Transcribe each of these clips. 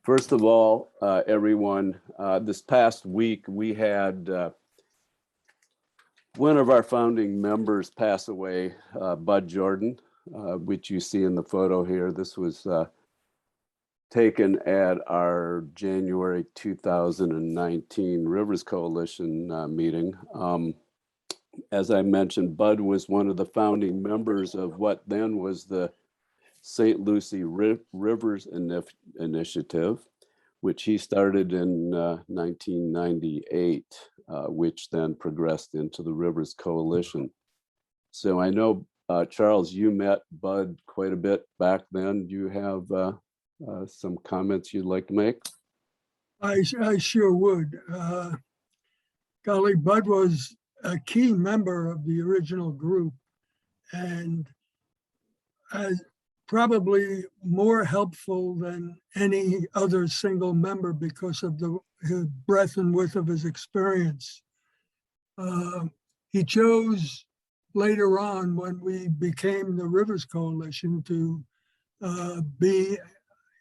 First of all, everyone, this past week we had one of our founding members pass away, Bud Jordan, which you see in the photo here. This was taken at our January 2019 Rivers Coalition meeting. As I mentioned, Bud was one of the founding members of what then was the St. Lucie Rivers Initiative, which he started in 1998, which then progressed into the Rivers Coalition. So I know, Charles, you met Bud quite a bit back then. Do you have some comments you'd like to make? I sure would. Golly, Bud was a key member of the original group and probably more helpful than any other single member because of the breadth and width of his experience. He chose later on, when we became the Rivers Coalition, to be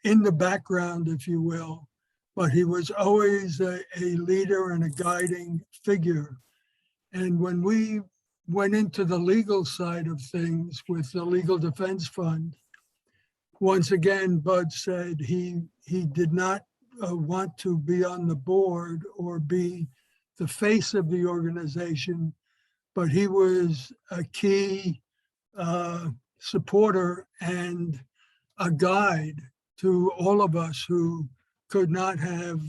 in the background, if you will, but he was always a leader and a guiding figure. And when we went into the legal side of things with the Legal Defense Fund, once again, Bud said he did not want to be on the board or be the face of the organization, but he was a key supporter and a guide to all of us who could not have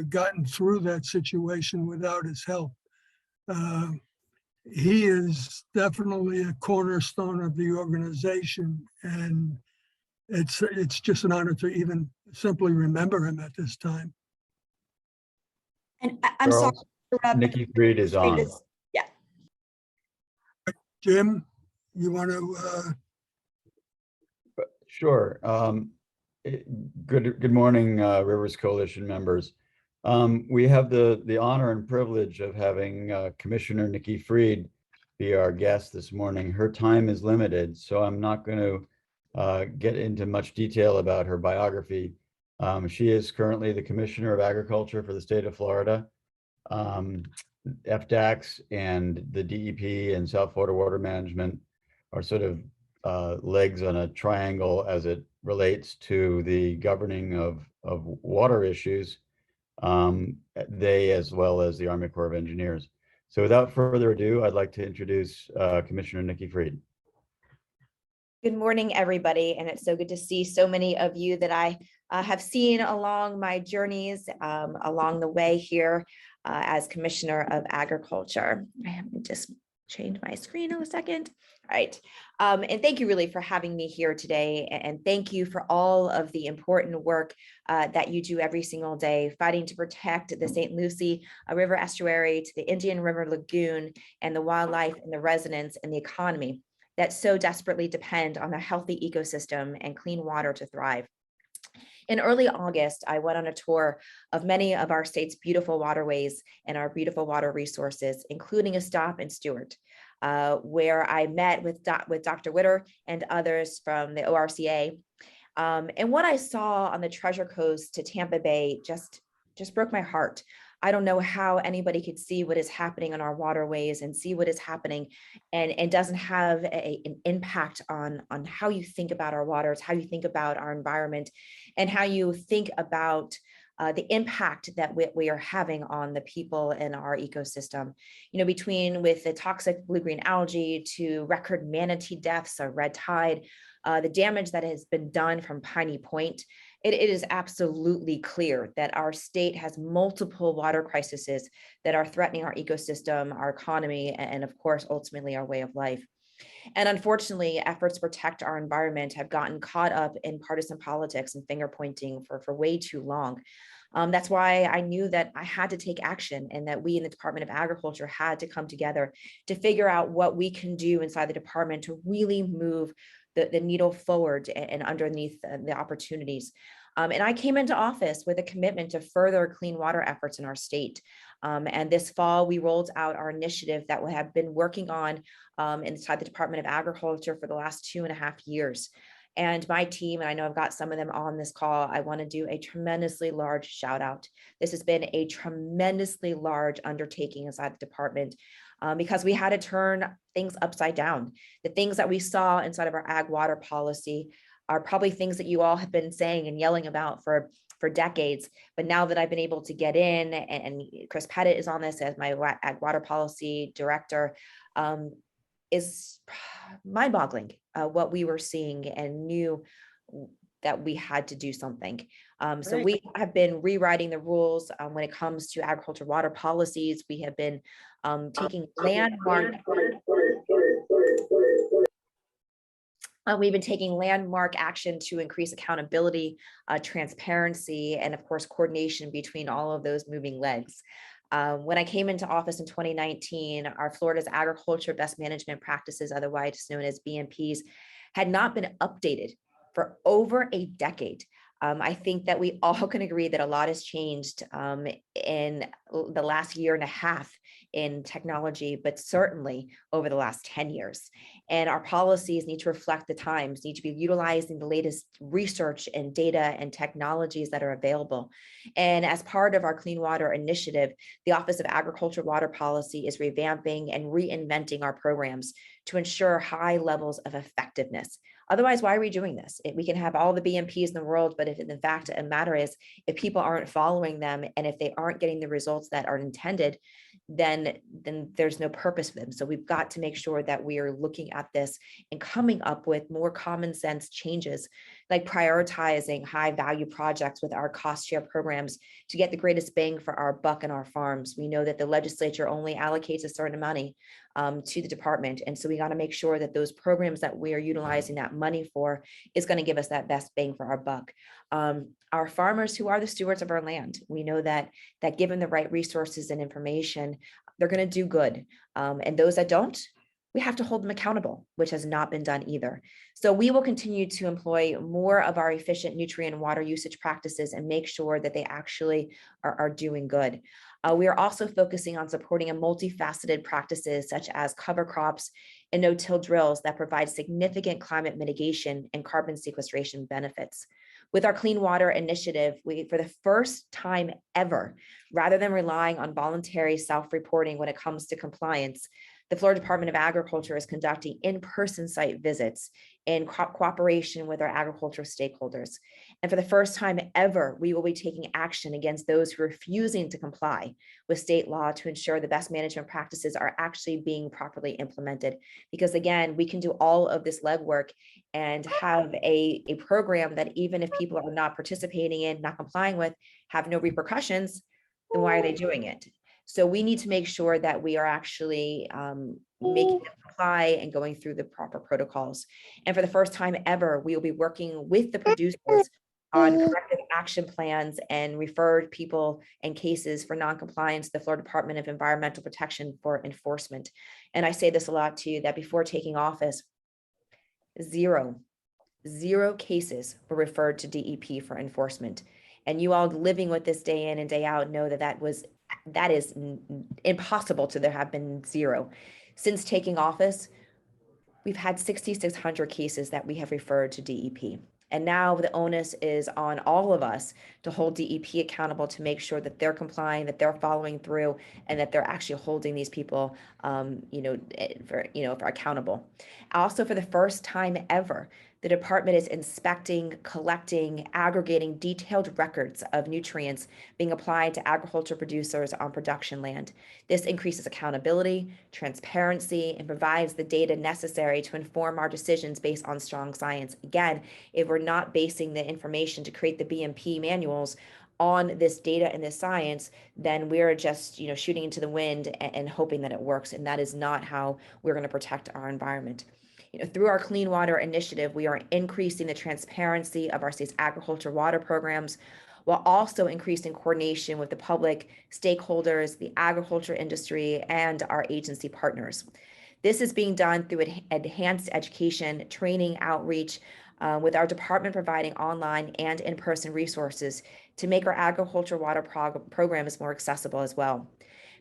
gotten through that situation without his help. He is definitely a cornerstone of the organization, and it's just an honor to even simply remember him at this time. And I'm sorry, Nikki Fried is on. Yeah. Jim, you want to? Sure. Good morning, Rivers Coalition members. We have the honor and privilege of having Commissioner Nikki Fried be our guest this morning. Her time is limited, so I'm not going to get into much detail about her biography. She is currently the Commissioner of Agriculture for the state of Florida. FDACS and the DEP and South Florida Water Management are sort of legs on a triangle as it relates to the governing of water issues, they as well as the Army Corps of Engineers. So without further ado, I'd like to introduce Commissioner Nikki Fried. Good morning, everybody, and it's so good to see so many of you that I have seen along my journeys along the way here as Commissioner of Agriculture. I have to just change my screen in a second. All right, and thank you really for having me here today, and thank you for all of the important work that you do every single day, fighting to protect the St. Lucie River estuary, to the Indian River Lagoon, and the wildlife and the residents and the economy that so desperately depend on a healthy ecosystem and clean water to thrive. In early August, I went on a tour of many of our state's beautiful waterways and our beautiful water resources, including a stop in Stewart, where I met with Dr. Witter and others from the ORCA. And what I saw on the Treasure Coast to Tampa Bay just broke my heart. I don't know how anybody could see what is happening on our waterways and see what is happening and doesn't have an impact on how you think about our waters, how you think about our environment, and how you think about the impact that we are having on the people in our ecosystem. You know, with the toxic blue-green algae to record manatee deaths, or red tide, the damage that has been done from Piney Point, it is absolutely clear that our state has multiple water crises that are threatening our ecosystem, our economy, and of course, ultimately our way of life. And unfortunately, efforts to protect our environment have gotten caught up in partisan politics and finger pointing for way too long. That's why I knew that I had to take action, and that we in the Department of Agriculture had to come together to figure out what we can do inside the department to really move the needle forward and underneath the opportunities. And I came into office with a commitment to further clean water efforts in our state. And this fall, we rolled out our initiative that we have been working on inside the Department of Agriculture for the last 2.5 years. And my team, and I know I've got some of them on this call, I want to do a tremendously large shout out. This has been a tremendously large undertaking inside the department because we had to turn things upside down. The things that we saw inside of our ag water policy are probably things that you all have been saying and yelling about for decades. But now that I've been able to get in, and Chris Pettit is on this as my ag water policy director, is mind-boggling what we were seeing, and knew that we had to do something. So we have been rewriting the rules when it comes to agriculture water policies. We have been taking landmark we've been taking landmark action to increase accountability, transparency, and of course, coordination between all of those moving legs. When I came into office in 2019, our Florida's agriculture best management practices, otherwise known as BMPs, had not been updated for over a decade. I think that we all can agree that a lot has changed in the last year and a half in technology, but certainly over the last 10 years. And our policies need to reflect the times, need to be utilizing the latest research and data and technologies that are available. And as part of our Clean Water Initiative, the Office of Agriculture Water Policy is revamping and reinventing our programs to ensure high levels of effectiveness. Otherwise, why are we doing this? We can have all the BMPs in the world, but if in fact a matter is, if people aren't following them and if they aren't getting the results that are intended, then there's no purpose for them. So we've got to make sure that we are looking at this and coming up with more common sense changes, like prioritizing high value projects with our cost share programs to get the greatest bang for our buck in our farms. We know that the legislature only allocates a certain amount to the department. And so we got to make sure that those programs that we are utilizing that money for is going to give us that best bang for our buck. Our farmers, who are the stewards of our land, we know that given the right resources and information, they're going to do good. And those that don't, we have to hold them accountable, which has not been done either. So we will continue to employ more of our efficient nutrient and water usage practices and make sure that they actually are doing good. We are also focusing on supporting a multifaceted practices such as cover crops and no-till drills that provide significant climate mitigation and carbon sequestration benefits. With our Clean Water Initiative, we, for the first time ever, rather than relying on voluntary self-reporting when it comes to compliance, the Florida Department of Agriculture is conducting in-person site visits in cooperation with our agricultural stakeholders. And for the first time ever, we will be taking action against those who are refusing to comply with state law to ensure the best management practices are actually being properly implemented. Because again, we can do all of this legwork and have a program that even if people are not participating in, not complying with, have no repercussions, then why are they doing it? So we need to make sure that we are actually making them comply and going through the proper protocols. And for the first time ever, we will be working with the producers on corrective action plans and referred people and cases for noncompliance to the Florida Department of Environmental Protection for enforcement. And I say this a lot too, that before taking office, zero cases were referred to DEP for enforcement. And you all living with this day in and day out know that is impossible to there have been zero. Since taking office, we've had 6,600 cases that we have referred to DEP. And now the onus is on all of us to hold DEP accountable to make sure that they're complying, that they're following through, and that they're actually holding these people, for accountable. Also, for the first time ever, the department is inspecting, collecting, aggregating detailed records of nutrients being applied to agriculture producers on production land. This increases accountability, transparency, and provides the data necessary to inform our decisions based on strong science. Again, if we're not basing the information to create the BMP manuals on this data and this science, then we're just shooting into the wind and hoping that it works. And that is not how we're going to protect our environment. Through our Clean Water Initiative, we are increasing the transparency of our state's agriculture water programs, while also increasing coordination with the public, stakeholders, the agriculture industry, and our agency partners. This is being done through enhanced education, training, outreach, with our department providing online and in-person resources to make our agriculture water programs more accessible as well.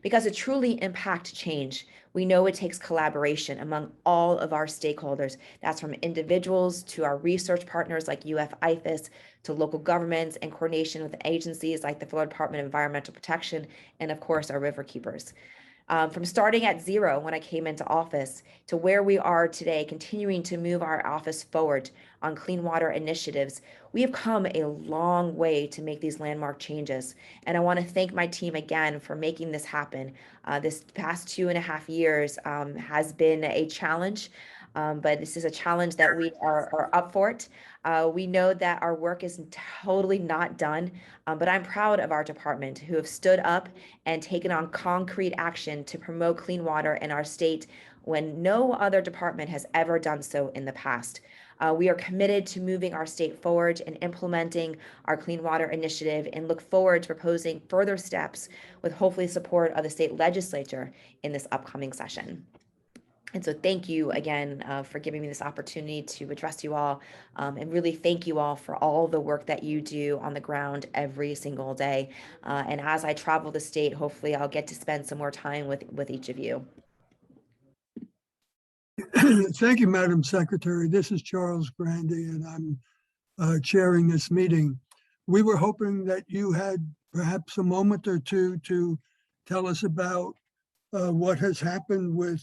Because to truly impact change, we know it takes collaboration among all of our stakeholders. That's from individuals to our research partners like UF-IFAS, to local governments and coordination with agencies like the Florida Department of Environmental Protection, and of course, our river keepers. From starting at zero when I came into office to where we are today, continuing to move our office forward on clean water initiatives, we have come a long way to make these landmark changes. And I want to thank my team again for making this happen. This past 2.5 years has been a challenge, but this is a challenge that we are up for it. We know that our work is totally not done, but I'm proud of our department who have stood up and taken on concrete action to promote clean water in our state when no other department has ever done so in the past. We are committed to moving our state forward and implementing our clean water initiative and look forward to proposing further steps with hopefully support of the state legislature in this upcoming session. And so thank you again for giving me this opportunity to address you all, and really thank you all for all the work that you do on the ground every single day. And as I travel the state, hopefully I'll get to spend some more time with each of you. Thank you, Madam Secretary. This is Charles Grandy, and I'm chairing this meeting. We were hoping that you had perhaps a moment or two to tell us about what has happened with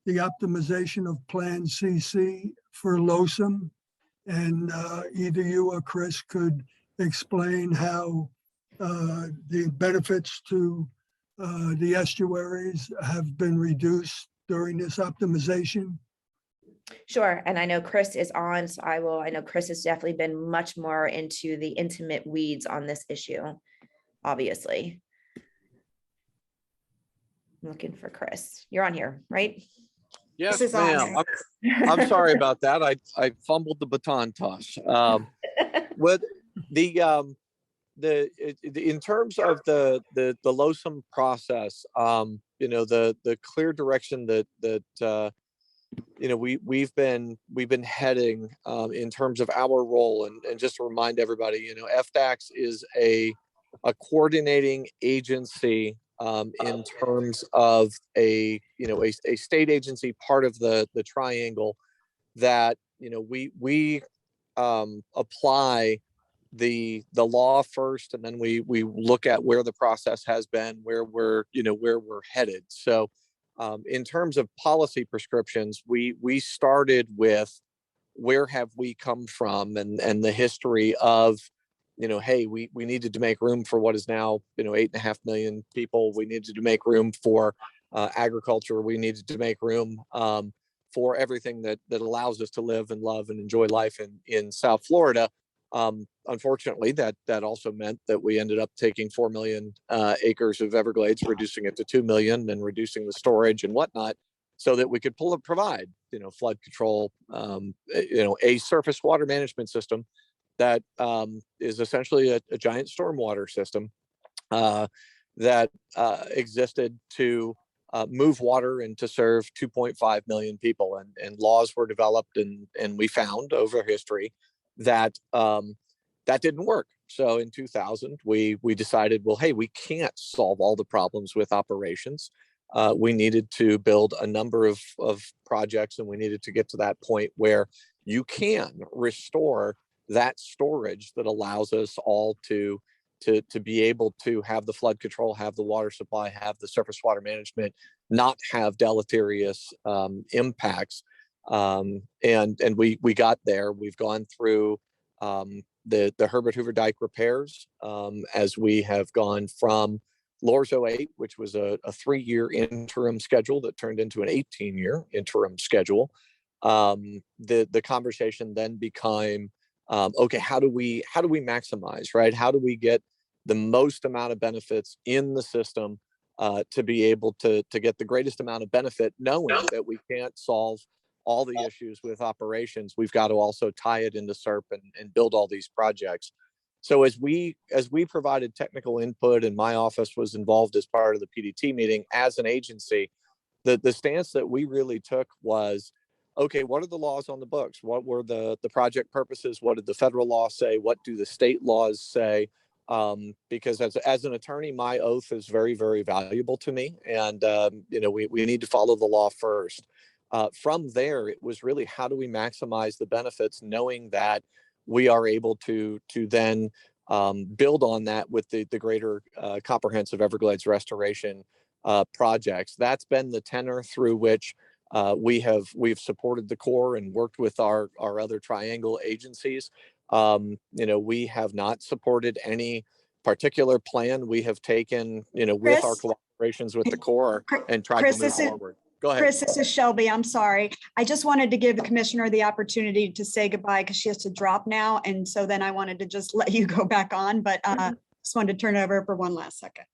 the optimization of Plan CC for LOSUM, and either you or Chris could explain how the benefits to the estuaries have been reduced during this optimization. Sure, and I know Chris is on, so I know Chris has definitely been much more into the intimate weeds on this issue, obviously. I'm looking for Chris. You're on here, right? Yes, ma'am. I'm sorry about that. I fumbled the baton toss. With in terms of the LOSUM process, the clear direction that we've been heading in terms of our role, and just to remind everybody, FDACS is a coordinating agency in terms of a state agency, part of the triangle that we apply the law first, and then we look at where the process has been, where we're headed. So in terms of policy prescriptions, we started with where have we come from, and the history of hey, we needed to make room for what is now 8.5 million people. We needed to make room for agriculture. We needed to make room for everything that allows us to live and love and enjoy life in South Florida. Unfortunately, that also meant that we ended up taking 4 million acres of Everglades, reducing it to 2 million, and reducing the storage and whatnot, so that we could provide flood control, a surface water management system that is essentially a giant stormwater system that existed to move water and to serve 2.5 million people. And laws were developed, and we found over history that that didn't work. So in 2000, we decided, well, hey, we can't solve all the problems with operations. We needed to build a number of projects, and we needed to get to that point where you can restore that storage that allows us all to be able to have the flood control, have the water supply, have the surface water management, not have deleterious impacts. And we got there. We've gone through the Herbert Hoover Dike repairs, as we have gone from LORS 08, which was a 3-year interim schedule that turned into an 18-year interim schedule. The conversation then became, okay, how do we maximize, right? How do we get the most amount of benefits in the system to be able to get the greatest amount of benefit, knowing that we can't solve all the issues with operations. We've got to also tie it into SERP and build all these projects. So as we provided technical input, and my office was involved as part of the PDT meeting as an agency, the stance that we really took was, okay, what are the laws on the books? What were the project purposes? What did the federal law say? What do the state laws say? because as an attorney, my oath is very, very valuable to me. And, we need to follow the law first. From there, it was really how do we maximize the benefits, knowing that we are able to then build on that with the greater comprehensive Everglades restoration projects. That's been the tenor through which we've supported the Corps and worked with our other triangle agencies. We have not supported any particular plan. We have taken, with our Chris? collaborations with the Corps and tried Chris, to move forward. Go ahead. Chris, this is Shelby. I'm sorry. I just wanted to give the commissioner the opportunity to say goodbye because she has to drop now. And so then I wanted to just let you go back on, but just wanted to turn it over for one last second.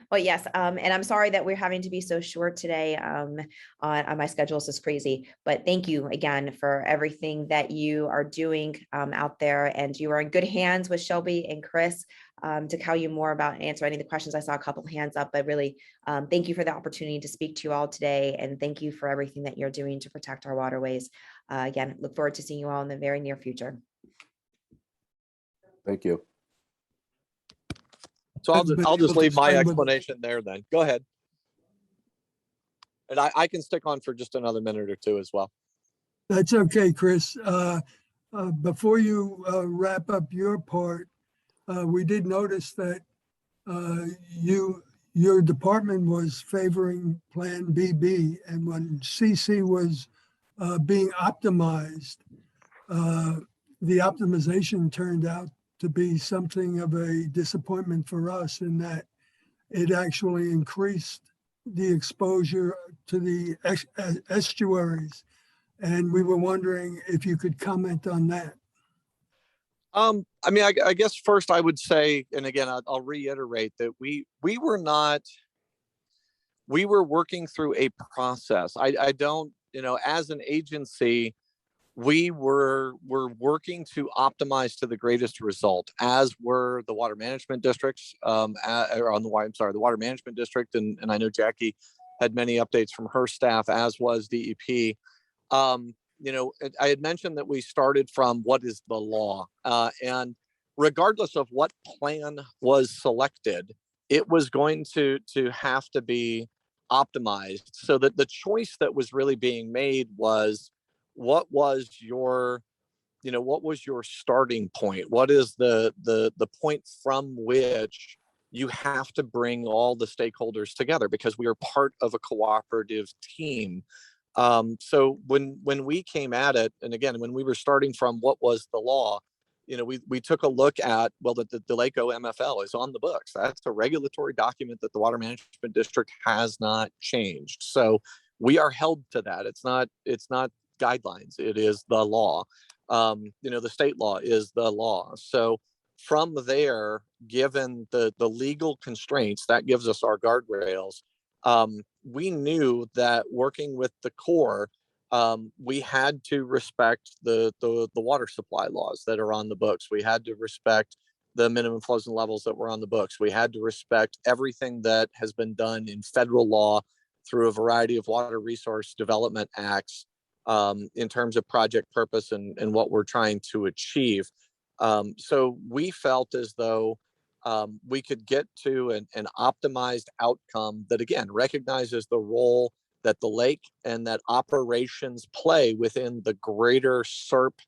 Well, yes, and I'm sorry that we're having to be so short today. On my schedule is just crazy, but thank you again for everything that you are doing out there, and you are in good hands with Shelby and Chris to tell you more about and answer any of the questions. I saw a couple of hands up, but really thank you for the opportunity to speak to you all today, and thank you for everything that you're doing to protect our waterways. Again, look forward to seeing you all in the very near future. Thank you. So I'll just leave my Everybody able to explanation there then. Go ahead. And I can stick on for just another minute or two as well. That's okay, Chris. Before you wrap up your part, we did notice that your department was favoring Plan BB, and when CC was being optimized, the optimization turned out to be something of a disappointment for us in that it actually increased the exposure to the estuaries. And we were wondering if you could comment on that. I guess first I would say, and again, I'll reiterate that we were working through a process. I don't, as an agency, we were working to optimize to the greatest result, as were the water management districts, the water management district. And I know Jackie had many updates from her staff, as was DEP. I had mentioned that we started from what is the law, and regardless of what plan was selected, it was going to have to be optimized, so that the choice that was really being made was, what was your starting point? What is the point from which you have to bring all the stakeholders together, because we are part of a cooperative team. So when we came at it, and again, when we were starting from what was the law, we took a look at, well, the LACO MFL is on the books. That's a regulatory document that the Water Management District has not changed. So we are held to that. It's not guidelines. It is the law. The state law is the law. So from there, given the legal constraints, that gives us our guardrails. We knew that working with the Corps, we had to respect the water supply laws that are on the books. We had to respect the minimum flows and levels that were on the books. We had to respect everything that has been done in federal law through a variety of water resource development acts, in terms of project purpose and what we're trying to achieve. So we felt as though we could get to an optimized outcome that, again, recognizes the role that the lake and that operations play within the greater SERP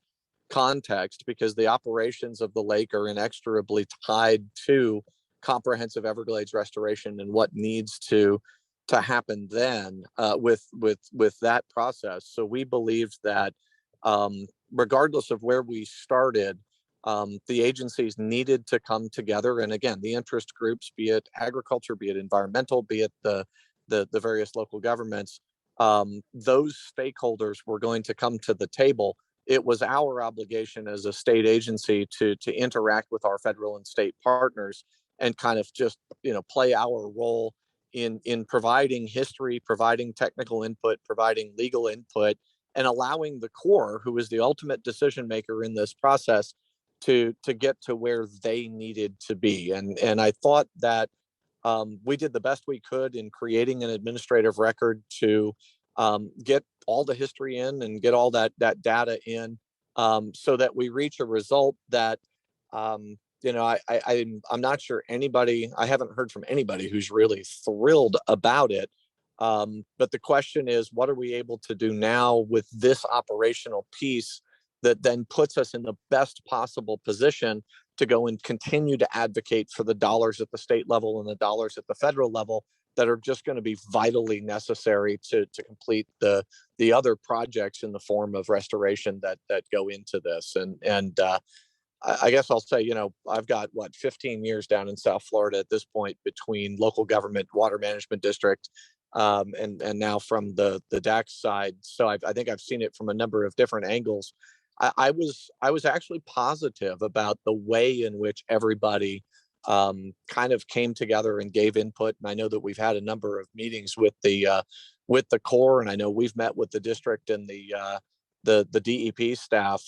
context, because the operations of the lake are inexorably tied to comprehensive Everglades restoration and what needs to happen then with that process. So we believed that regardless of where we started, the agencies needed to come together. And again, the interest groups, be it agriculture, be it environmental, be it the various local governments, those stakeholders were going to come to the table. It was our obligation as a state agency to interact with our federal and state partners and kind of just, play our role in providing history, providing technical input, providing legal input, and allowing the Corps, who is the ultimate decision maker in this process, to get to where they needed to be. And I thought that we did the best we could in creating an administrative record to get all the history in and get all that data in, so that we reach a result that I'm not sure anybody, I haven't heard from anybody who's really thrilled about it. But the question is, what are we able to do now with this operational piece that then puts us in the best possible position to go and continue to advocate for the dollars at the state level and the dollars at the federal level that are just going to be vitally necessary to complete the other projects in the form of restoration that go into this. I guess I'll say, I've got 15 years down in South Florida at this point between local government, water management district, and now from the DAC side. So I think I've seen it from a number of different angles. I was actually positive about the way in which everybody kind of came together and gave input. And I know that we've had a number of meetings with the Corps, and I know we've met with the district and the DEP staff.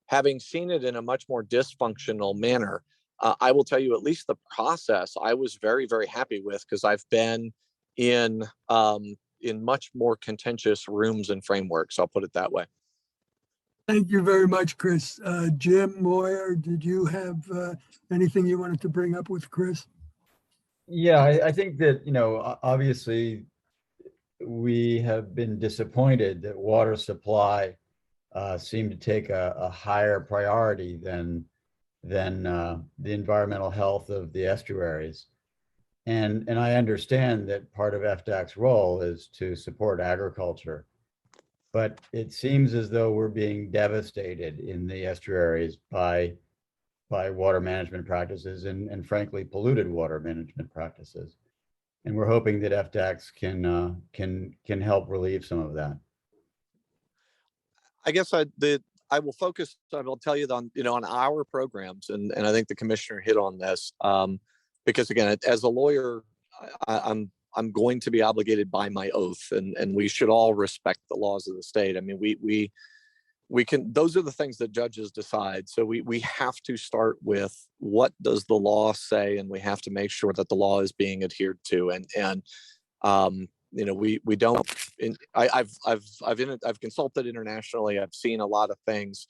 Having seen it in a much more dysfunctional manner, I will tell you, at least the process I was very, very happy with, because I've been in much more contentious rooms and frameworks. I'll put it that way. Thank you very much, Chris. Jim Moyer, did you have anything you wanted to bring up with Chris? Yeah, I think that, obviously we have been disappointed that water supply seemed to take a higher priority than the environmental health of the estuaries. And I understand that part of FDAC's role is to support agriculture, but it seems as though we're being devastated in the estuaries by water management practices and frankly polluted water management practices. And we're hoping that FDACs can help relieve some of that. I guess I will focus. I will tell you on on our programs, and I think the commissioner hit on this, because again, as a lawyer, I'm going to be obligated by my oath, and we should all respect the laws of the state. I mean, we can. Those are the things that judges decide. So we have to start with what does the law say, and we have to make sure that the law is being adhered to, we don't. I've consulted internationally. I've seen a lot of things,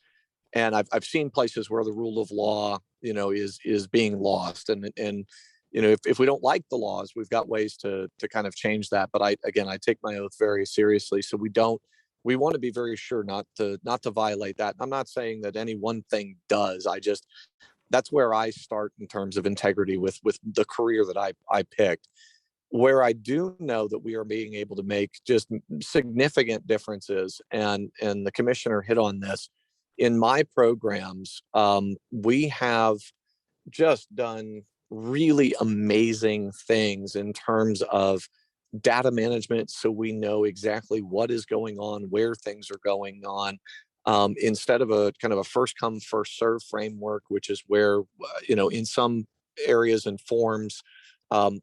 and I've seen places where the rule of law, is being lost. And if we don't like the laws, we've got ways to kind of change that. But I take my oath very seriously. So we want to be very sure not to violate that. I'm not saying that any one thing does. That's where I start in terms of integrity with the career that I picked. Where I do know that we are being able to make just significant differences, and the commissioner hit on this, in my programs, we have just done really amazing things in terms of data management, so we know exactly what is going on, where things are going on, instead of a kind of a first come first serve framework, which is where in some areas and forms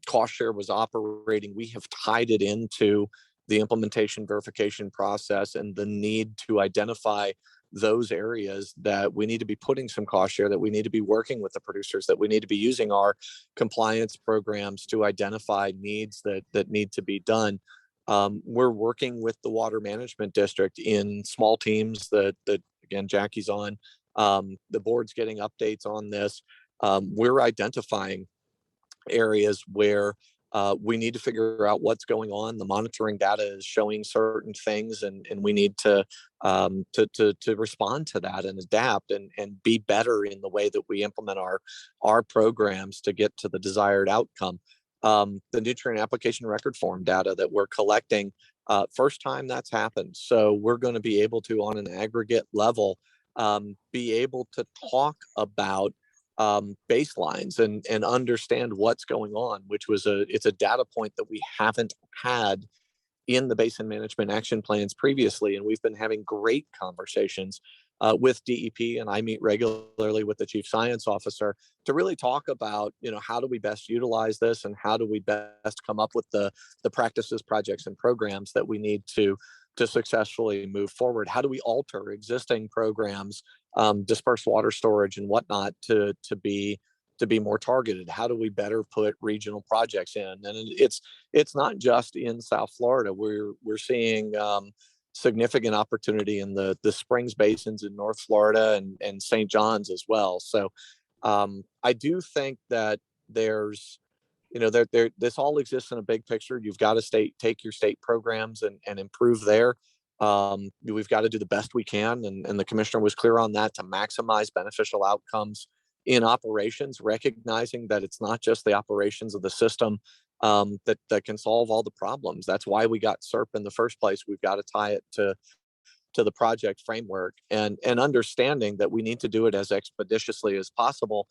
cost share was operating. We have tied it into the implementation verification process and the need to identify those areas that we need to be putting some cost share, that we need to be working with the producers, that we need to be using our compliance programs to identify needs that need to be done. We're working with the water management district in small teams that again, Jackie's on. The board's getting updates on this. We're identifying areas where we need to figure out what's going on. The monitoring data is showing certain things, and we need to respond to that and adapt and be better in the way that we implement our programs to get to the desired outcome. The nutrient application record form data that we're collecting, first time that's happened. So we're going to be able to, on an aggregate level, be able to talk about baselines and understand what's going on, which it's a data point that we haven't had in the basin management action plans previously. And we've been having great conversations with DEP, and I meet regularly with the chief science officer to really talk about, how do we best utilize this, and how do we best come up with the practices, projects, and programs that we need to successfully move forward. How do we alter existing programs, dispersed water storage and whatnot, to be more targeted? How do we better put regional projects in? And it's not just in South Florida. We're seeing significant opportunity in the Springs basins in North Florida and St. John's as well. So I do think that there's, this all exists in a big picture. You've got to take your state programs and improve there. We've got to do the best we can. And the commissioner was clear on that, to maximize beneficial outcomes in operations, recognizing that it's not just the operations of the system that can solve all the problems. That's why we got SERP in the first place. We've got to tie it to the project framework, and understanding that we need to do it as expeditiously as possible,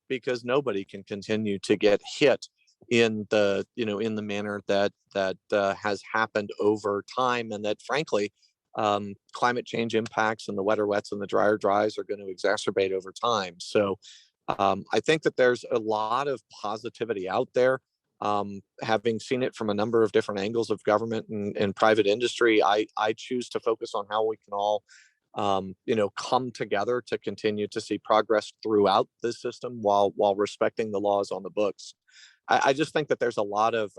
because nobody can continue to get hit in the manner that has happened over time, and that frankly climate change impacts and the wetter wets and the drier dries are going to exacerbate over time. So I think that there's a lot of positivity out there. Having seen it from a number of different angles of government and private industry, I choose to focus on how we can all, come together to continue to see progress throughout the system while respecting the laws on the books. I just think that there's a lot of,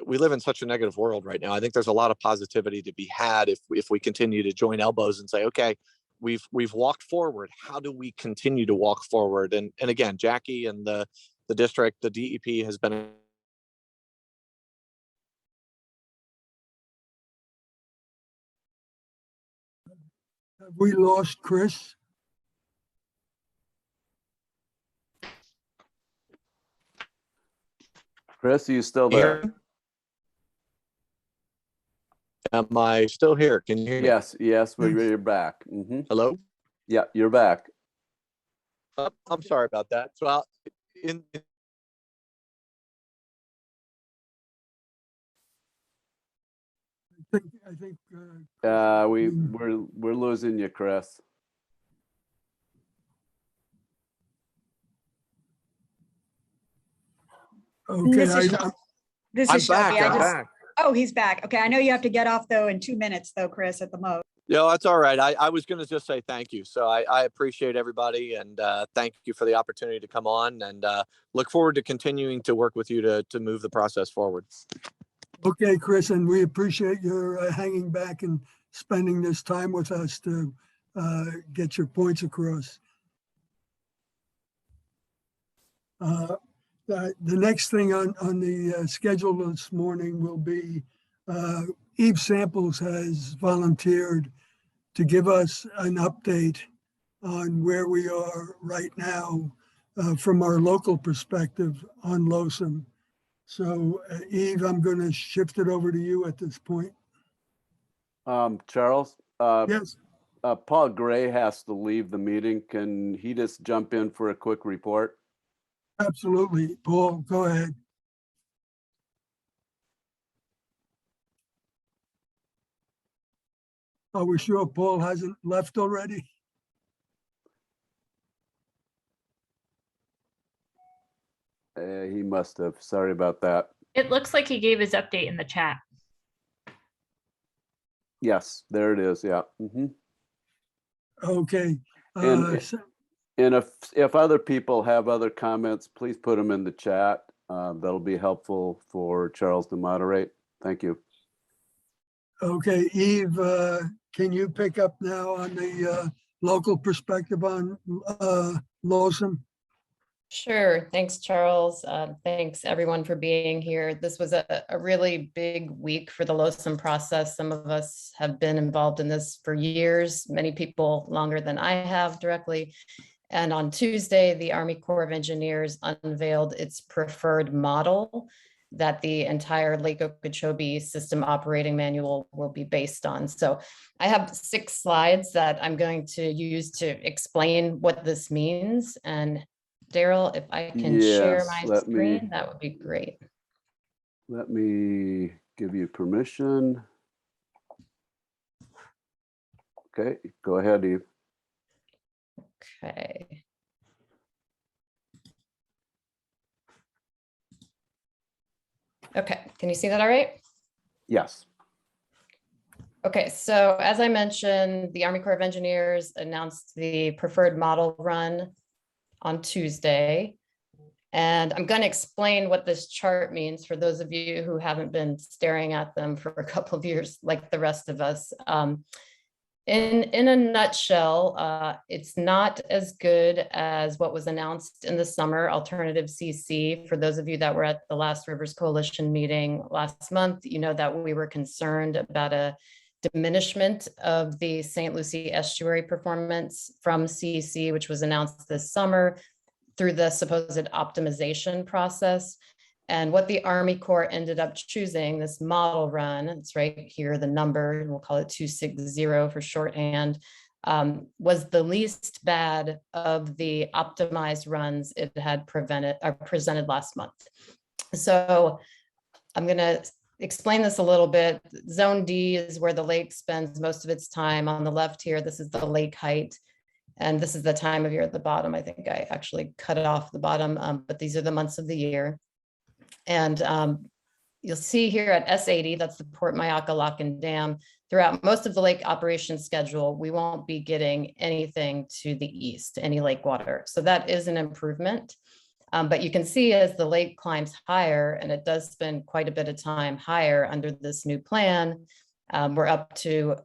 we live in such a negative world right now. I think there's a lot of positivity to be had if we continue to join elbows and say, okay, we've walked forward. How do we continue to walk forward? And again, Jackie and the district, the DEP has been. Have we lost Chris? Chris, are you still there? Am I still here? Can you hear me? Yes, you're back. Mm-hmm. Hello? Yeah, you're back. I'm sorry about that. So I think we're losing you, Chris. okay. This is I'm Shelby. back. I'm back. Oh, he's back. Okay, I know you have to get off though in 2 minutes though, Chris, at the most. Yeah, that's all right. I was going to just say thank you. So I appreciate everybody, and thank you for the opportunity to come on, and look forward to continuing to work with you to move the process forward. Okay, Chris, and we appreciate your hanging back and spending this time with us to get your points across. The next thing on the schedule this morning will be Eve Samples has volunteered to give us an update on where we are right now from our local perspective on LOSUM. So Eve, I'm going to shift it over to you at this point. Charles? Yes. Paul Gray has to leave the meeting. Can he just jump in for a quick report? Absolutely. Paul, go ahead. Are we sure Paul hasn't left already? He must have. Sorry about that. It looks like he gave his update in the chat. Yes, there it is. Yeah. Mm-hmm. Okay. And if other people have other comments, please put them in the chat. That'll be helpful for Charles to moderate. Thank you. Okay, Eve, can you pick up now on the local perspective on LOSUM? Sure. Thanks, Charles. Thanks everyone for being here. This was a really big week for the LOSUM process. Some of us have been involved in this for years, many people longer than I have directly. And on Tuesday, the Army Corps of Engineers unveiled its preferred model that the entire Lake Okeechobee system operating manual will be based on. So I have 6 slides that I'm going to use to explain what this means. And Daryl, if I can share my screen, that would be great. Let me give you permission. Okay, go ahead, Eve. Okay. Okay, can you see that all right? Yes. Okay, so as I mentioned, the Army Corps of Engineers announced the preferred model run on Tuesday. And I'm going to explain what this chart means for those of you who haven't been staring at them for a couple of years like the rest of us. In a nutshell, it's not as good as what was announced in the summer alternative CC. For those of you that were at the last Rivers Coalition meeting last month, you know that we were concerned about a diminishment of the St. Lucie estuary performance from CC, which was announced this summer through the supposed optimization process. And what the Army Corps ended up choosing, this model run, it's right here, the number, and we'll call it 260 for shorthand, was the least bad of the optimized runs it had presented last month. So I'm going to explain this a little bit. Zone D is where the lake spends most of its time. On the left here, this is the lake height. And this is the time of year at the bottom. I think I actually cut it off the bottom, but these are the months of the year. And you'll see here at S80, that's the Port Mayaca Lock and Dam, throughout most of the lake operation schedule, we won't be getting anything to the east, any lake water. So that is an improvement. But you can see as the lake climbs higher, and it does spend quite a bit of time higher under this new plan, we're up to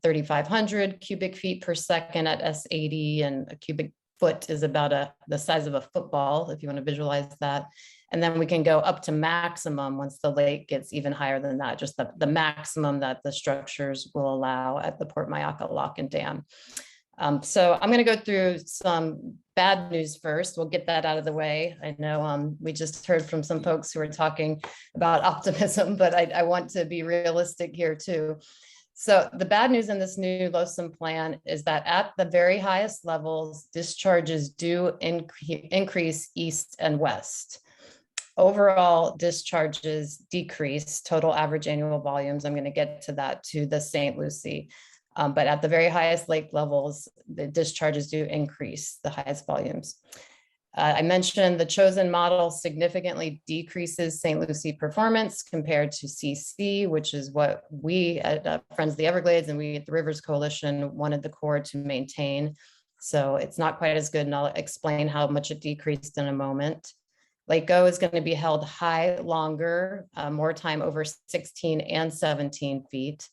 3,500 cubic feet per second at S80, and a cubic foot is about the size of a football, if you want to visualize that. And then we can go up to maximum once the lake gets even higher than that, just the maximum that the structures will allow at the Port Mayaca Lock and Dam. So I'm going to go through some bad news first. We'll get that out of the way. I know we just heard from some folks who are talking about optimism, but I want to be realistic here too. So the bad news in this new LOSUM plan is that at the very highest levels, discharges do increase east and west. Overall discharges decrease, total average annual volumes. I'm going to get to that, to the St. Lucie. But at the very highest lake levels, the discharges do increase the highest volumes. I mentioned the chosen model significantly decreases St. Lucie performance compared to CC, which is what we at Friends of the Everglades and we at the Rivers Coalition wanted the Corps to maintain. So it's not quite as good, and I'll explain how much it decreased in a moment. Lake O is going to be held high longer, more time over 16 and 17 feet.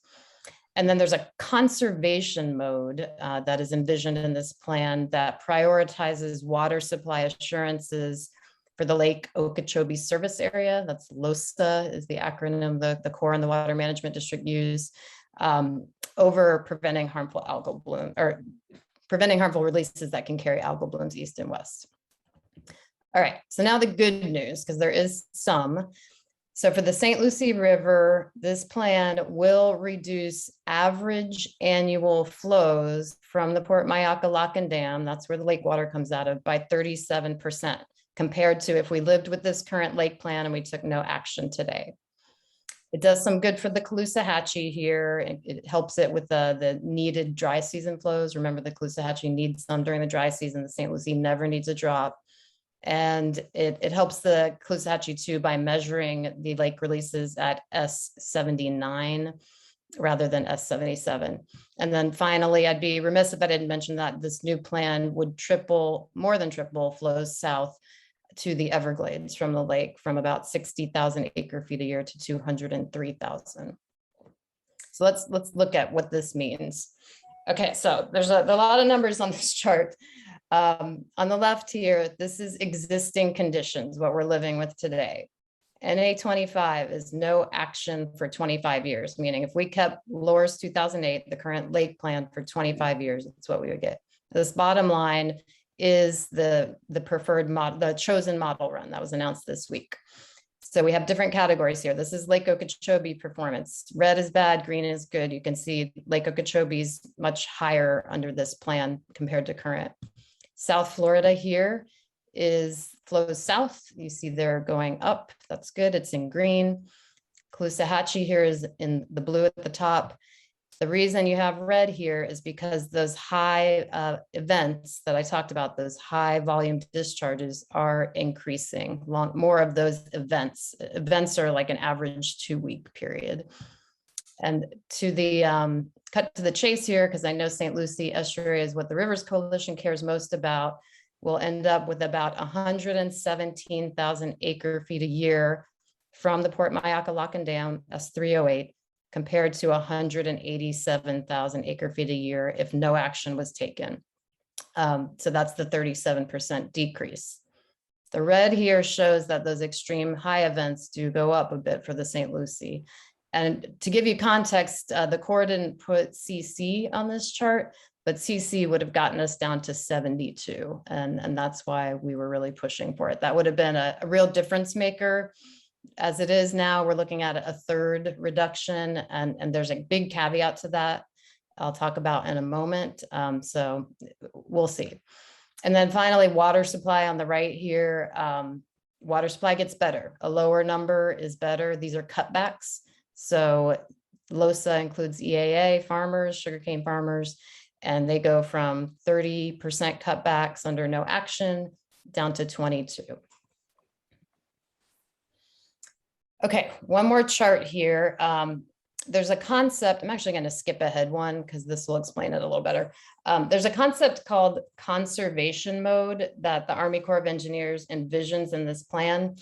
And then there's a conservation mode that is envisioned in this plan that prioritizes water supply assurances for the Lake Okeechobee service area. That's LOSA is the acronym the Corps and the Water Management District use, over preventing harmful algal bloom, or preventing harmful releases that can carry algal blooms east and west. All right, so now the good news, because there is some. So for the St. Lucie River, this plan will reduce average annual flows from the Port Mayaca Lock and Dam, that's where the lake water comes out of, by 37%, compared to if we lived with this current lake plan and we took no action today. It does some good for the Caloosahatchee here. It helps it with the needed dry season flows. Remember, the Caloosahatchee needs some during the dry season. The St. Lucie never needs a drop. And it helps the Caloosahatchee too by measuring the lake releases at S79 rather than S77. And then finally, I'd be remiss if I didn't mention that this new plan would more than triple flows south to the Everglades from the lake, from about 60,000 acre feet a year to 203,000. So let's look at what this means. Okay, so there's a lot of numbers on this chart. On the left here, this is existing conditions, what we're living with today. NA 25 is no action for 25 years, meaning if we kept LORS 2008, the current lake plan, for 25 years, that's what we would get. This bottom line is the preferred model, the chosen model run that was announced this week. So we have different categories here. This is Lake Okeechobee performance. Red is bad, green is good. You can see Lake Okeechobee's much higher under this plan compared to current. South Florida here flows south. You see they're going up. That's good. It's in green. Caloosahatchee here is in the blue at the top. The reason you have red here is because those high events that I talked about, those high volume discharges, are increasing. More of those events. Events are like an average 2-week period. And to the cut to the chase here, because I know St. Lucie estuary is what the Rivers Coalition cares most about, we'll end up with about 117,000 acre feet a year from the Port Mayaca Lock and Dam, S308, compared to 187,000 acre feet a year if no action was taken. So that's the 37% decrease. The red here shows that those extreme high events do go up a bit for the St. Lucie. And to give you context, the Corps didn't put CC on this chart, but CC would have gotten us down to 72. And that's why we were really pushing for it. That would have been a real difference maker. As it is now, we're looking at a third reduction, and there's a big caveat to that I'll talk about in a moment. So we'll see. And then finally, water supply on the right here. Water supply gets better. A lower number is better. These are cutbacks. So LOSA includes EAA farmers, sugarcane farmers, and they go from 30% cutbacks under no action down to 22. Okay, one more chart here. There's a concept, I'm actually going to skip ahead one because this will explain it a little better. There's a concept called conservation mode that the Army Corps of Engineers envisions in this plan.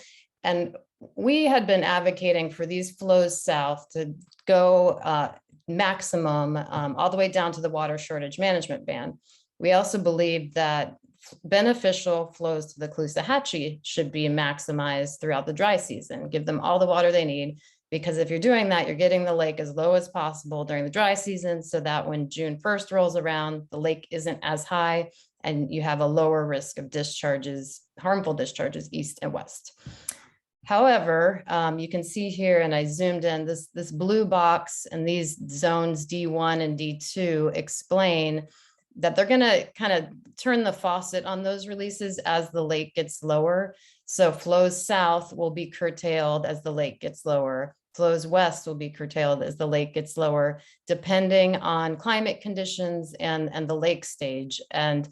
And we had been advocating for these flows south to go maximum all the way down to the water shortage management ban. We also believe that beneficial flows to the Caloosahatchee should be maximized throughout the dry season, give them all the water they need. Because if you're doing that, you're getting the lake as low as possible during the dry season so that when June 1st rolls around, the lake isn't as high and you have a lower risk of discharges, harmful discharges east and west. However, you can see here, and I zoomed in, this blue box and these zones D1 and D2 explain that they're going to kind of turn the faucet on those releases as the lake gets lower. So flows south will be curtailed as the lake gets lower. Flows west will be curtailed as the lake gets lower, depending on climate conditions and the lake stage. And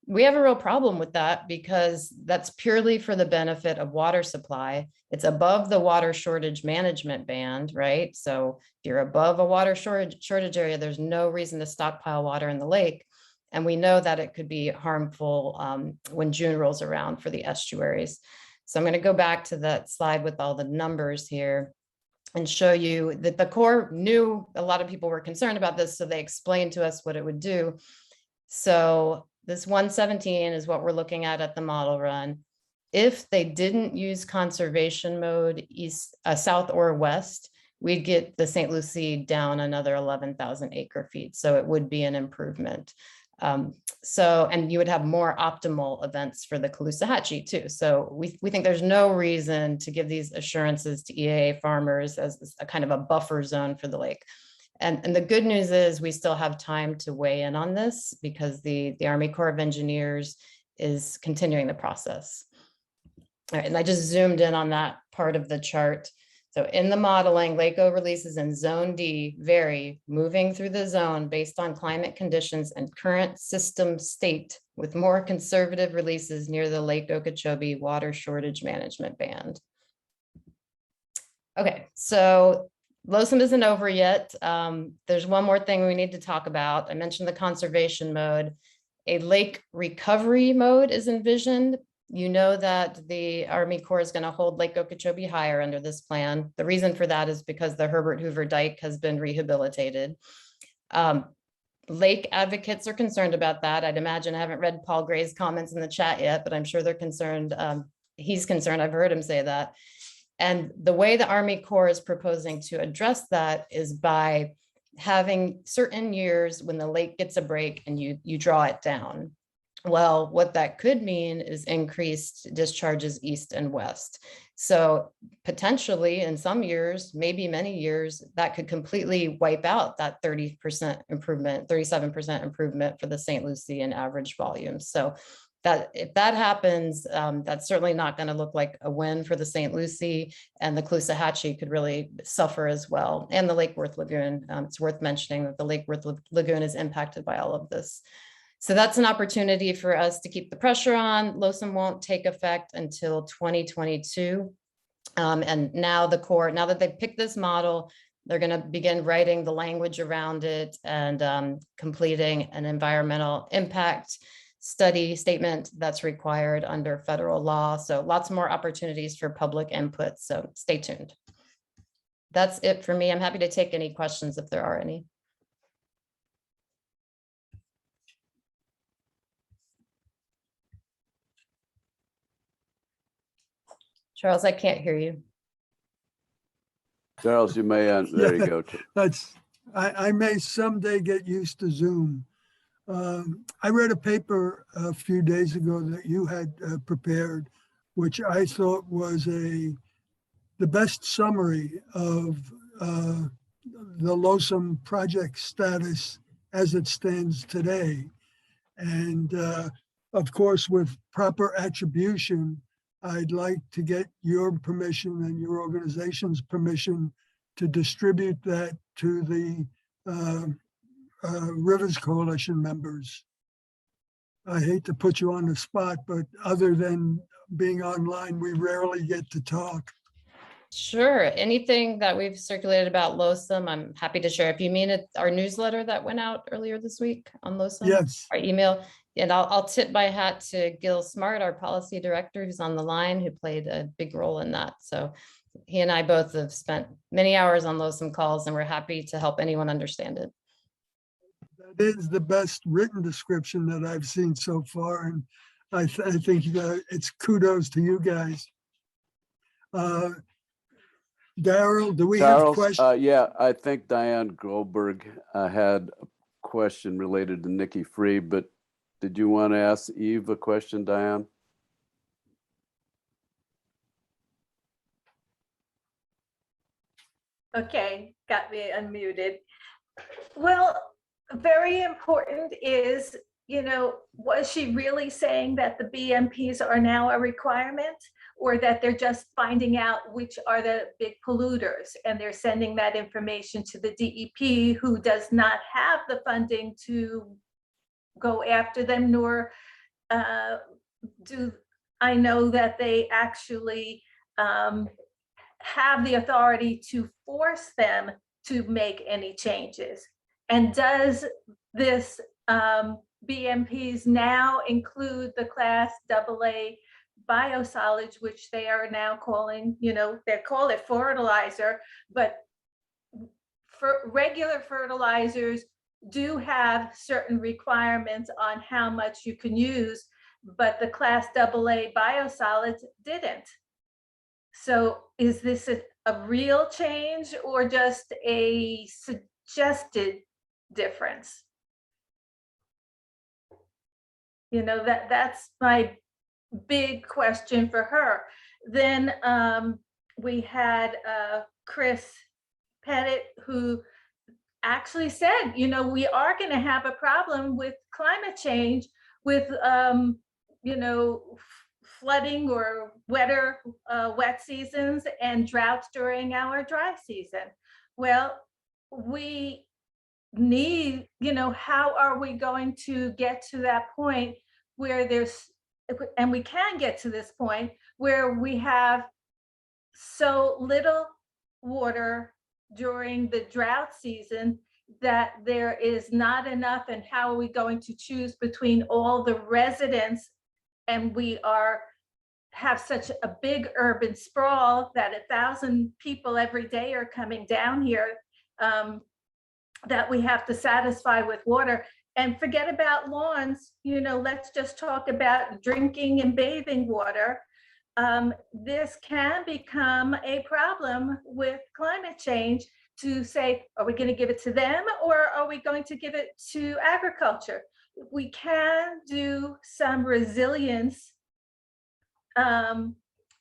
we have a real problem with that because that's purely for the benefit of water supply. It's above the water shortage management band, right? So if you're above a water shortage area, there's no reason to stockpile water in the lake. And we know that it could be harmful when June rolls around for the estuaries. So I'm going to go back to that slide with all the numbers here and show you that the Corps knew a lot of people were concerned about this, so they explained to us what it would do. So this 117 is what we're looking at the model run. If they didn't use conservation mode east, south or west, we'd get the St. Lucie down another 11,000 acre feet. So it would be an improvement. And you would have more optimal events for the Caloosahatchee too. So we think there's no reason to give these assurances to EAA farmers as a kind of a buffer zone for the lake. And the good news is we still have time to weigh in on this because the Army Corps of Engineers is continuing the process. All right, and I just zoomed in on that part of the chart. So in the modeling, LACO releases in Zone D vary, moving through the zone based on climate conditions and current system state, with more conservative releases near the Lake Okeechobee water shortage management band. Okay, so LOSUM isn't over yet. There's one more thing we need to talk about. I mentioned the conservation mode. A lake recovery mode is envisioned. You know that the Army Corps is going to hold Lake Okeechobee higher under this plan. The reason for that is because the Herbert Hoover Dike has been rehabilitated. Lake advocates are concerned about that. I'd imagine, I haven't read Paul Gray's comments in the chat yet, but I'm sure they're concerned. He's concerned, I've heard him say that. And the way the Army Corps is proposing to address that is by having certain years when the lake gets a break and you draw it down. Well, what that could mean is increased discharges east and west. So potentially in some years, maybe many years, that could completely wipe out that 30% improvement, 37% improvement for the St. Lucie in average volume. So that if that happens, that's certainly not going to look like a win for the St. Lucie, and the Caloosahatchee could really suffer as well. And the Lake Worth Lagoon, it's worth mentioning that the Lake Worth Lagoon is impacted by all of this. So that's an opportunity for us to keep the pressure on. LOSUM won't take effect until 2022. And now the Corps, now that they've picked this model, they're going to begin writing the language around it and completing an environmental impact study statement that's required under federal law. So lots more opportunities for public input. So stay tuned. that's it for me. I'm happy to take any questions if there are any. Charles, I can't hear you. Charles, you may, there you go. That's, I may someday get used to Zoom. I read a paper a few days ago that you had prepared, which I thought was the best summary of the LOSUM project status as it stands today. And of course, with proper attribution, I'd like to get your permission and your organization's permission to distribute that to the Rivers Coalition members. I hate to put you on the spot, but other than being online, we rarely get to talk. Sure. Anything that we've circulated about LOSUM, I'm happy to share. If you mean it, our newsletter that went out earlier this week on LOSUM, Yes. our email, and I'll tip my hat to Gil Smart, our policy director, who's on the line, who played a big role in that. So he and I both have spent many hours on LOSUM calls, and we're happy to help anyone understand it. That is the best written description that I've seen so far, and I think it's kudos to you guys. Daryl, do we have Charles, questions? yeah, I think Diane Goldberg had a question related to Nikki Fried, but did you want to ask Eve a question, Diane? Okay, got me unmuted. Well, very important is, was she really saying that the BMPs are now a requirement, or that they're just finding out which are the big polluters and they're sending that information to the DEP, who does not have the funding to go after them, nor do I know that they actually have the authority to force them to make any changes. And does this BMPs now include the class AA biosolids, which they are now calling, they call it fertilizer, but for regular fertilizers do have certain requirements on how much you can use, but the class AA biosolids didn't. So is this a real change or just a suggested difference? That's my big question for her. Then we had Chris Pettit, who actually said, we are going to have a problem with climate change, with flooding or wet seasons and droughts during our dry season. Well, we need, how are we going to get to that point where and we can get to this point where we have so little water during the drought season that there is not enough, and how are we going to choose between all the residents, and we have such a big urban sprawl that 1,000 people every day are coming down here, that we have to satisfy with water. And forget about lawns, let's just talk about drinking and bathing water. This can become a problem with climate change, to say, are we going to give it to them, or are we going to give it to agriculture? We can do some resilience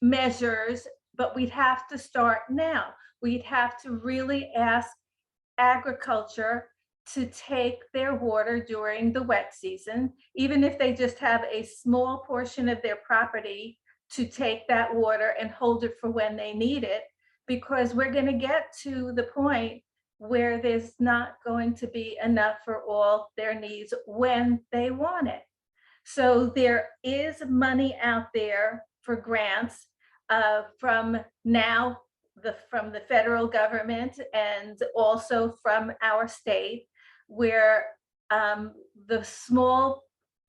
measures, but we'd have to start now. We'd have to really ask agriculture to take their water during the wet season, even if they just have a small portion of their property, to take that water and hold it for when they need it, because we're going to get to the point where there's not going to be enough for all their needs when they want it. So there is money out there for grants from the federal government and also from our state, where the small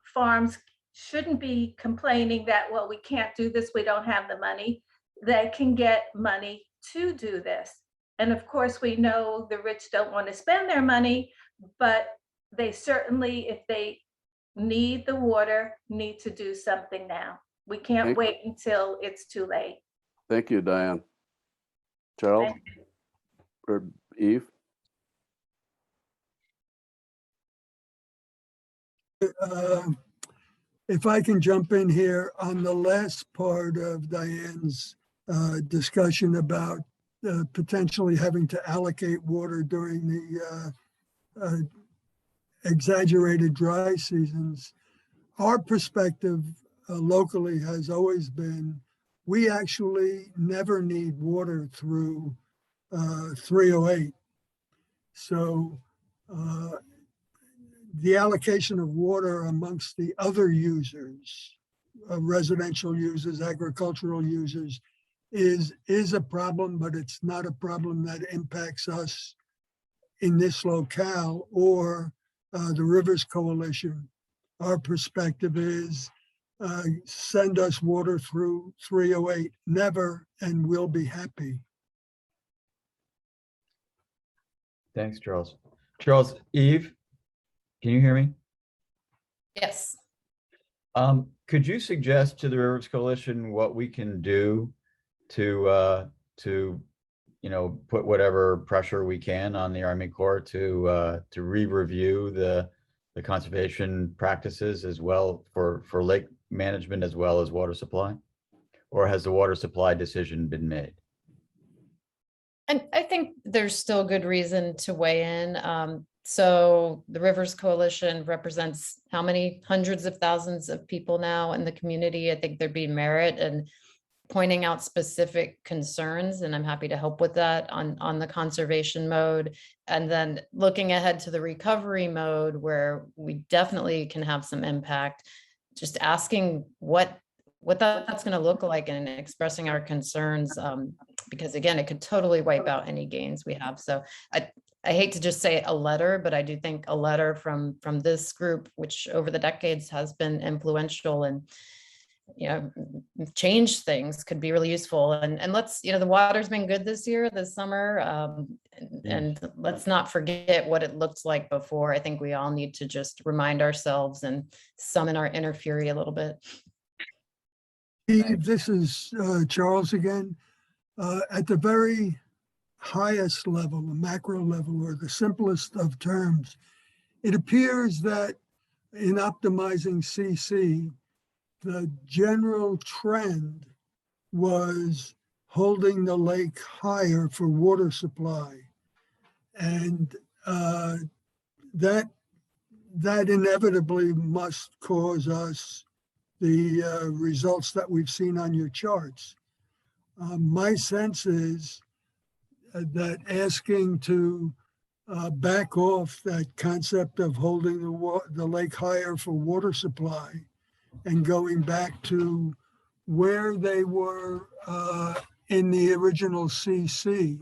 farms shouldn't be complaining that, well, we can't do this, we don't have the money. They can get money to do this. And of course, we know the rich don't want to spend their money, but they certainly, if they need the water, need to do something now. We can't Thank- wait until it's too late. Thank you, Diane. Charles or Eve? If I can jump in here on the last part of Diane's discussion about potentially having to allocate water during the exaggerated dry seasons. Our perspective locally has always been, we actually never need water through 308. So the allocation of water amongst the other users, residential users, agricultural users, is a problem, but it's not a problem that impacts us in this locale or the Rivers Coalition. Our perspective is send us water through 308, never, and we'll be happy. Thanks, Charles. Charles, Eve, can you hear me? Yes. Could you suggest to the Rivers Coalition what we can do to put whatever pressure we can on the Army Corps to re-review the conservation practices as well for lake management as well as water supply? Or has the water supply decision been made? And I think there's still good reason to weigh in. So the Rivers Coalition represents how many hundreds of thousands of people now in the community? I think there'd be merit in pointing out specific concerns, and I'm happy to help with that on the conservation mode. And then looking ahead to the recovery mode, where we definitely can have some impact, just asking what that's going to look like and expressing our concerns, because again, it could totally wipe out any gains we have. So I hate to just say a letter, but I do think a letter from this group, which over the decades has been influential and change things, could be really useful. And let's, the water's been good this summer, and let's not forget what it looked like before. I think we all need to just remind ourselves and summon our inner fury a little bit. Steve, this is Charles again. At the very highest level, the macro level, or the simplest of terms, it appears that in optimizing CC, the general trend was holding the lake higher for water supply. And that inevitably must cause us the results that we've seen on your charts. My sense is that asking to back off that concept of holding the lake higher for water supply and going back to where they were in the original CC,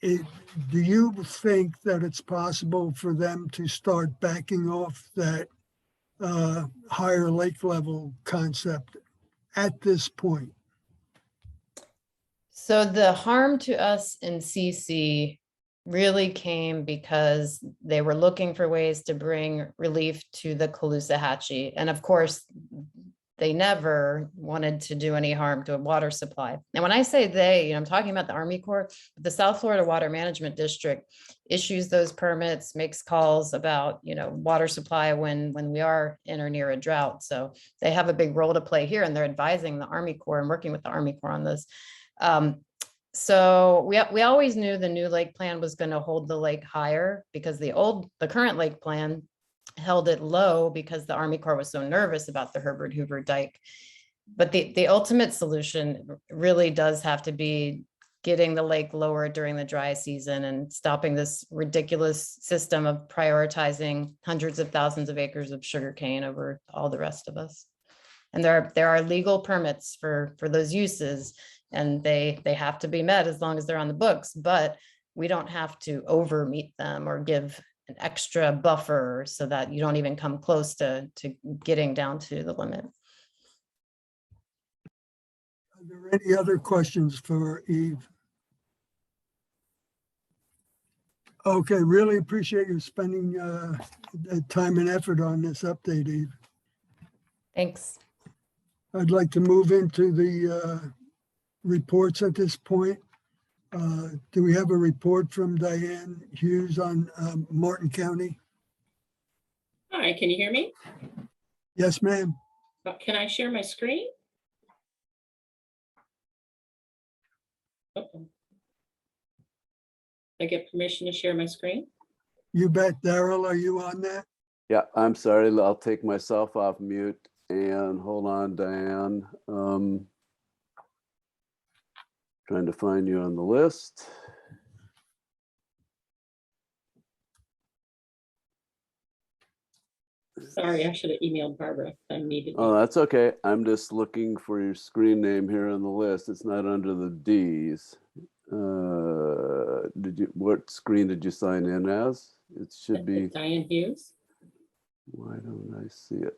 do you think that it's possible for them to start backing off that higher lake level concept at this point? So the harm to us in CC really came because they were looking for ways to bring relief to the Caloosahatchee. And of course, they never wanted to do any harm to a water supply. And when I say they, I'm talking about the Army Corps. The South Florida Water Management District issues those permits, makes calls about, water supply when we are in or near a drought. So they have a big role to play here, and they're advising the Army Corps and working with the Army Corps on this. So we always knew the new lake plan was going to hold the lake higher, because the current lake plan held it low because the Army Corps was so nervous about the Herbert Hoover Dike. But the ultimate solution really does have to be getting the lake lower during the dry season and stopping this ridiculous system of prioritizing hundreds of thousands of acres of sugarcane over all the rest of us. And there are legal permits for those uses, and they have to be met as long as they're on the books, but we don't have to over meet them or give an extra buffer so that you don't even come close to getting down to the limit. Are there any other questions for Eve? Okay, really appreciate you spending the time and effort on this update, Eve. Thanks. I'd like to move into the reports at this point. Do we have a report from Diane Hughes on Martin County? Hi, can you hear me? Yes, ma'am. Can I share my screen? Uh-oh. I get permission to share my screen? You bet. Daryl, are you on that? Yeah, I'm sorry. I'll take myself off mute and hold on, Diane. Trying to find you on the list. Sorry, I should have emailed Barbara if I needed. Oh, that's okay. I'm just looking for your screen name here on the list. It's not under the D's. What screen did you sign in as? It should be. Diane Hughes. Why don't I see it?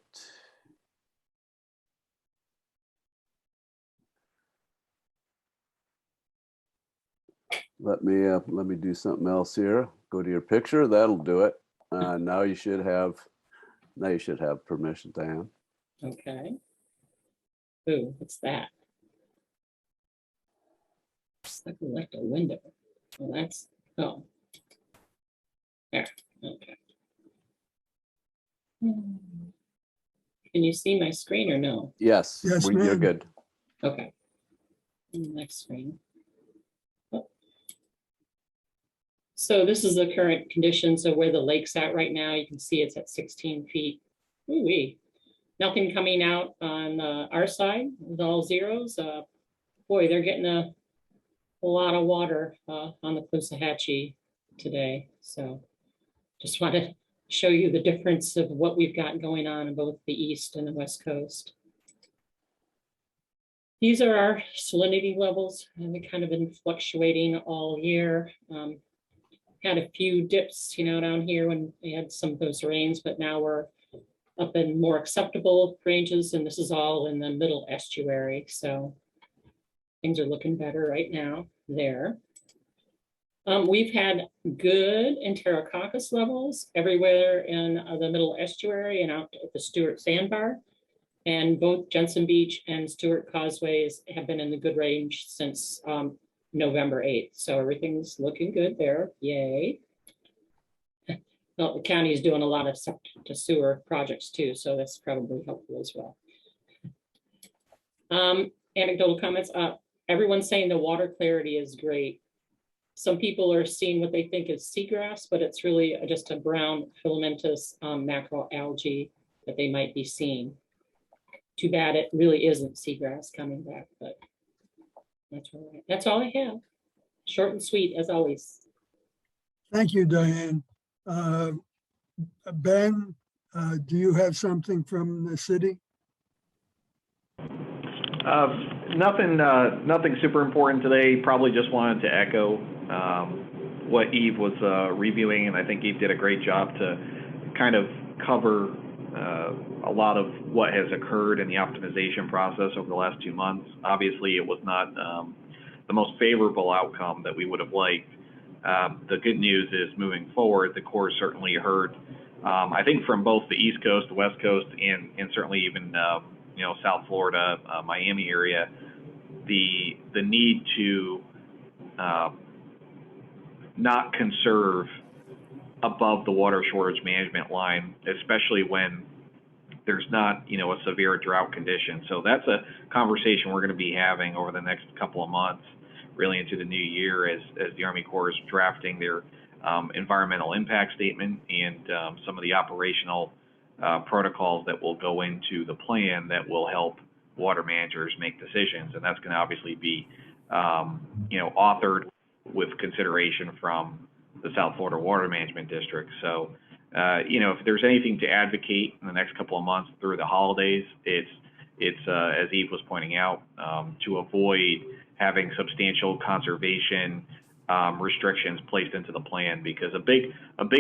Let me do something else here. Go to your picture. That'll do it. Now you should have permission, Diane. Okay. Ooh, what's that? Select a window. Well, that's, oh. There, okay. Can you see my screen or no? Yes, Yes, you're ma'am. good. Okay. Next screen. Oh. So this is the current conditions of where the lake's at right now. You can see it's at 16 feet. Ooh-wee. Nothing coming out on our side. It's all zeros. Boy, they're getting a lot of water on the Coosawhatchee today. So just want to show you the difference of what we've got going on in both the east and the west coast. These are our salinity levels, and they've kind of been fluctuating all year. Had a few dips, down here when we had some of those rains, but now we're up in more acceptable ranges, and this is all in the middle estuary. So things are looking better right now there. We've had good Enterococcus levels everywhere in the middle estuary and out at the Stewart Sandbar. And both Jensen Beach and Stewart Causeways have been in the good range since November 8th. So everything's looking good there. Yay. Well, the county is doing a lot of septic to sewer projects too, so that's probably helpful as well. Anecdotal comments. Everyone's saying the water clarity is great. Some people are seeing what they think is seagrass, but it's really just a brown filamentous macroalgae that they might be seeing. Too bad it really isn't seagrass coming back, but that's all right. That's all I have. Short and sweet as always. Thank you, Diane. Ben, do you have something from the city? Nothing super important today. Probably just wanted to echo what Eve was reviewing, and I think Eve did a great job to kind of cover a lot of what has occurred in the optimization process over the last 2 months. Obviously, it was not the most favorable outcome that we would have liked. The good news is moving forward, the Corps certainly heard, I think from both the East Coast, the West Coast, and certainly even South Florida, Miami area, the need to not conserve above the water shortage management line, especially when there's not, a severe drought condition. So that's a conversation we're going to be having over the next couple of months, really into the new year, as the Army Corps is drafting their environmental impact statement and some of the operational protocols that will go into the plan that will help water managers make decisions. And that's going to obviously be, authored with consideration from the South Florida Water Management District. So, if there's anything to advocate in the next couple of months through the holidays, it's as Eve was pointing out, to avoid having substantial conservation restrictions placed into the plan, because a big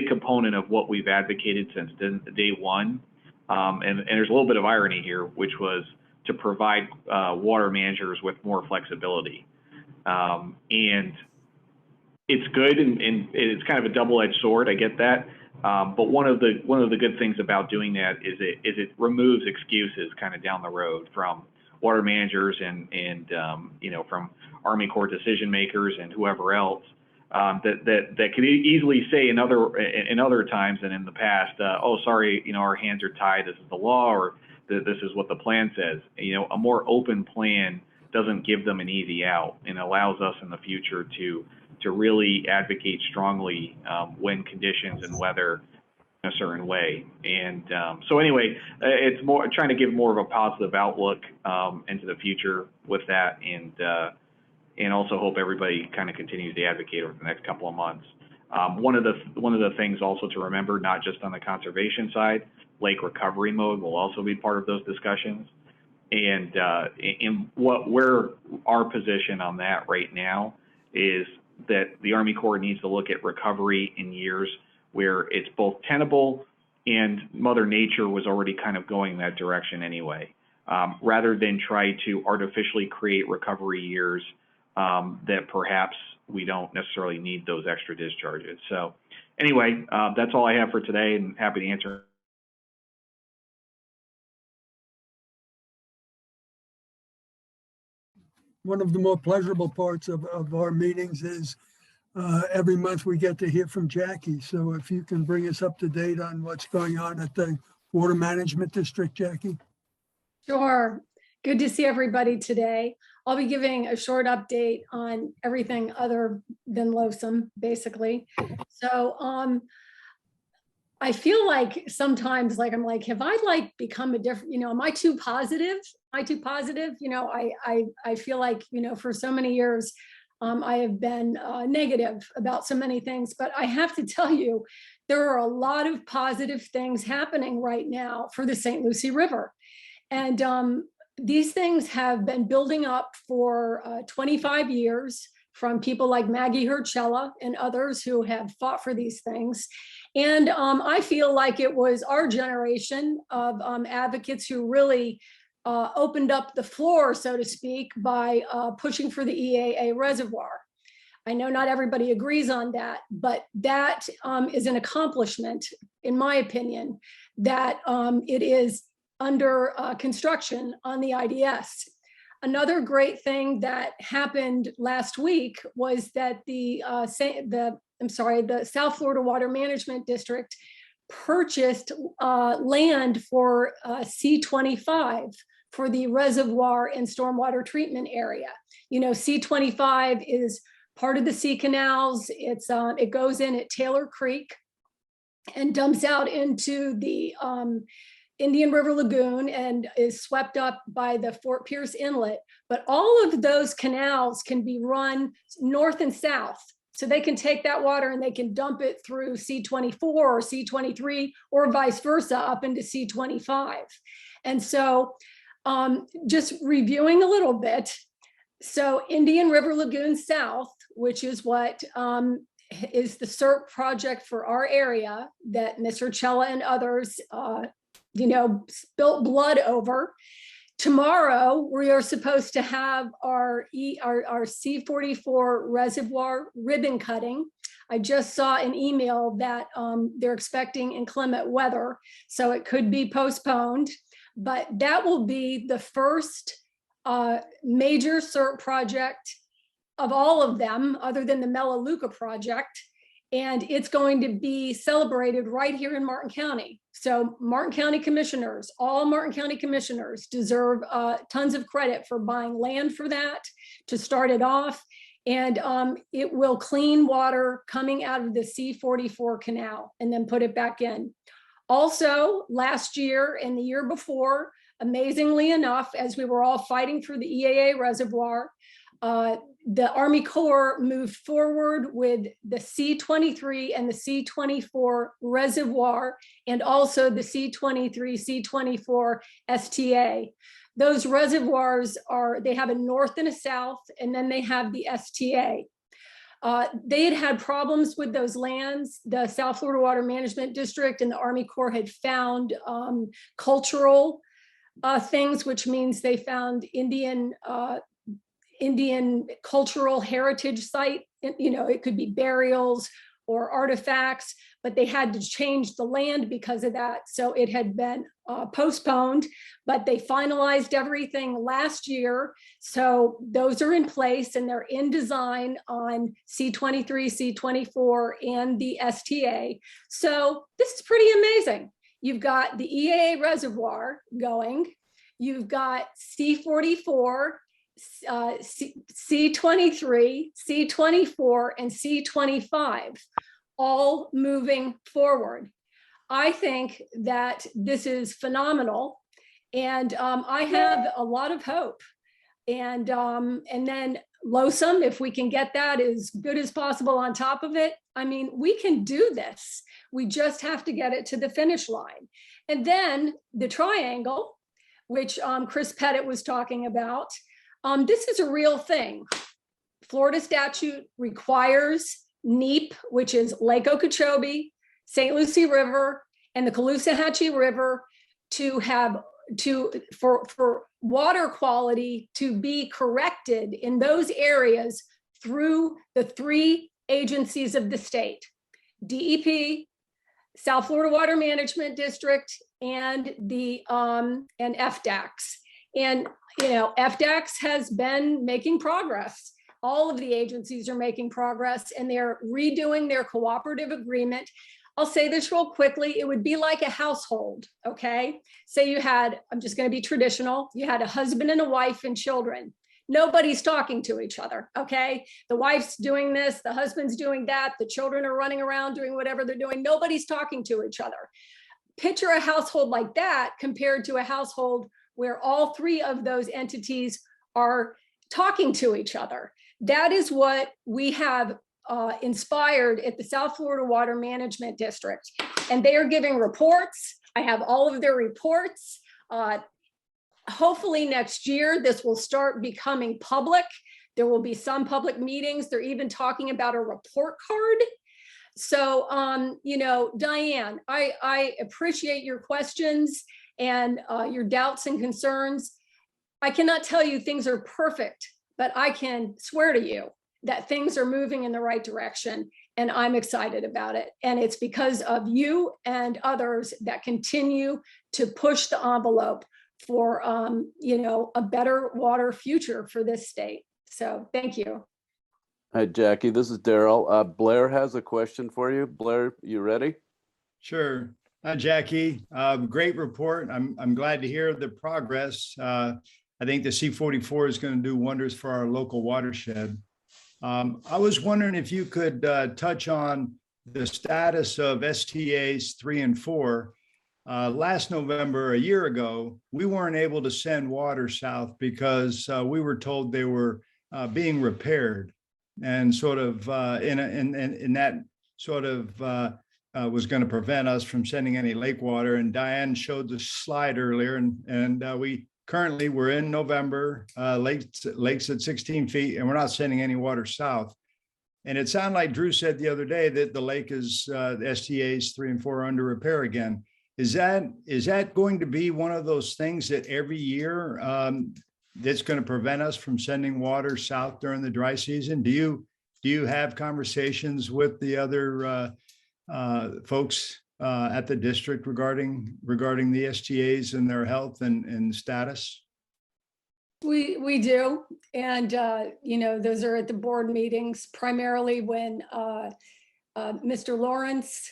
component of what we've advocated since day one, and there's a little bit of irony here, which was to provide water managers with more flexibility. And it's good and it's kind of a double-edged sword. I get that. But one of the good things about doing that is it removes excuses kind of down the road from water managers and you know, from Army Corps decision makers and whoever else that could easily say in other times and in the past, oh, sorry, you know, our hands are tied. This is the law, or this is what the plan says. You know, a more open plan doesn't give them an easy out and allows us in the future to really advocate strongly when conditions and weather in a certain way. And so anyway, it's more trying to give more of a positive outlook into the future with that, and also hope everybody kind of continues to advocate over the next couple of months. One of the things also to remember, not just on the conservation side, lake recovery mode will also be part of those discussions. And where our position on that right now is that the Army Corps needs to look at recovery in years where it's both tenable and Mother Nature was already kind of going that direction anyway, rather than try to artificially create recovery years that perhaps we don't necessarily need those extra discharges. So anyway, that's all I have for today, and happy to answer. One of the more pleasurable parts of our meetings is every month we get to hear from Jackie. So if you can bring us up to date on what's going on at the Water Management District, Jackie. Sure. Good to see everybody today. I'll be giving a short update on everything other than Loathsome, basically. So I feel like sometimes I'm like, have I become a different, am I too positive? Am I too positive? I feel like, for so many years, I have been negative about so many things, but I have to tell you, there are a lot of positive things happening right now for the St. Lucie River. And these things have been building up for 25 years from people like Maggie Herchella and others who have fought for these things. And I feel like it was our generation of advocates who really opened up the floor, so to speak, by pushing for the EAA reservoir. I know not everybody agrees on that, but that is an accomplishment, in my opinion, that it is under construction on the IDS. Another great thing that happened last week was that the South Florida Water Management District purchased land for C25 for the reservoir and stormwater treatment area. C25 is part of the sea canals. It goes in at Taylor Creek and dumps out into the Indian River Lagoon and is swept up by the Fort Pierce Inlet. But all of those canals can be run north and south. So they can take that water and they can dump it through C24 or C23 or vice versa up into C25. And so just reviewing a little bit. So Indian River Lagoon South, which is what is the SERP project for our area that Mr. Chella and others spilt blood over. Tomorrow, we are supposed to have our C44 reservoir ribbon cutting. I just saw an email that they're expecting inclement weather, so it could be postponed, but that will be the first major SERP project of all of them, other than the Melaleuca project. And it's going to be celebrated right here in Martin County. So Martin County commissioners, all Martin County commissioners deserve tons of credit for buying land for that to start it off. And it will clean water coming out of the C44 canal and then put it back in. Also, last year and the year before, amazingly enough, as we were all fighting for the EAA reservoir, the Army Corps moved forward with the C23 and the C24 reservoir, and also the C23, C24 STA. Those reservoirs they have a north and a south, and then they have the STA. They had problems with those lands. The South Florida Water Management District and the Army Corps had found cultural things, which means they found Indian cultural heritage site it could be burials or artifacts, but they had to change the land because of that. So it had been postponed, but they finalized everything last year. So those are in place and they're in design on C23, C24, and the STA. So this is pretty amazing. You've got the EAA reservoir going. You've got C44, C23, C24, and C25 all moving forward. I think that this is phenomenal, and I have a lot of hope. And then LOSUM, if we can get that as good as possible on top of it, I mean, we can do this. We just have to get it to the finish line. And then the triangle, which Chris Pettit was talking about, this is a real thing. Florida statute requires NEEP, which is Lake Okeechobee, St. Lucie River, and the Caloosahatchee River for water quality to be corrected in those areas through the 3 agencies of the state: DEP, South Florida Water Management District, and the and FDACS. And FDACS has been making progress. All of the agencies are making progress, and they're redoing their cooperative agreement. I'll say this real quickly. It would be like a household, okay? Say you had, I'm just going to be traditional, you had a husband and a wife and children. Nobody's talking to each other, okay? The wife's doing this, the husband's doing that, the children are running around doing whatever they're doing. Nobody's talking to each other. Picture a household like that compared to a household where all 3 of those entities are talking to each other. That is what we have inspired at the South Florida Water Management District. And they are giving reports. I have all of their reports. Hopefully next year, this will start becoming public. There will be some public meetings. They're even talking about a report card. So, Diane, I appreciate your questions and your doubts and concerns. I cannot tell you things are perfect, but I can swear to you that things are moving in the right direction, and I'm excited about it. And it's because of you and others that continue to push the envelope for, a better water future for this state. So thank you. Hi, Jackie, this is Daryl. Blair has a question for you. Blair, you ready? Sure. Hi, Jackie. Great report. I'm glad to hear the progress. I think the C44 is going to do wonders for our local watershed. I was wondering if you could touch on the status of STAs 3 and 4. Last November, a year ago, we weren't able to send water south because we were told they were being repaired, and sort of in that sort of was going to prevent us from sending any lake water. And Diane showed the slide earlier, and we currently we're in November, lakes at 16 feet, and we're not sending any water south. And it sounded like Drew said the other day that the lake is the STAs 3 and 4 are under repair again. Is that going to be one of those things that every year that's going to prevent us from sending water south during the dry season? Do you have conversations with the other folks at the district regarding the STAs and their health and status? We do. And, those are at the board meetings, primarily when Mr. Lawrence,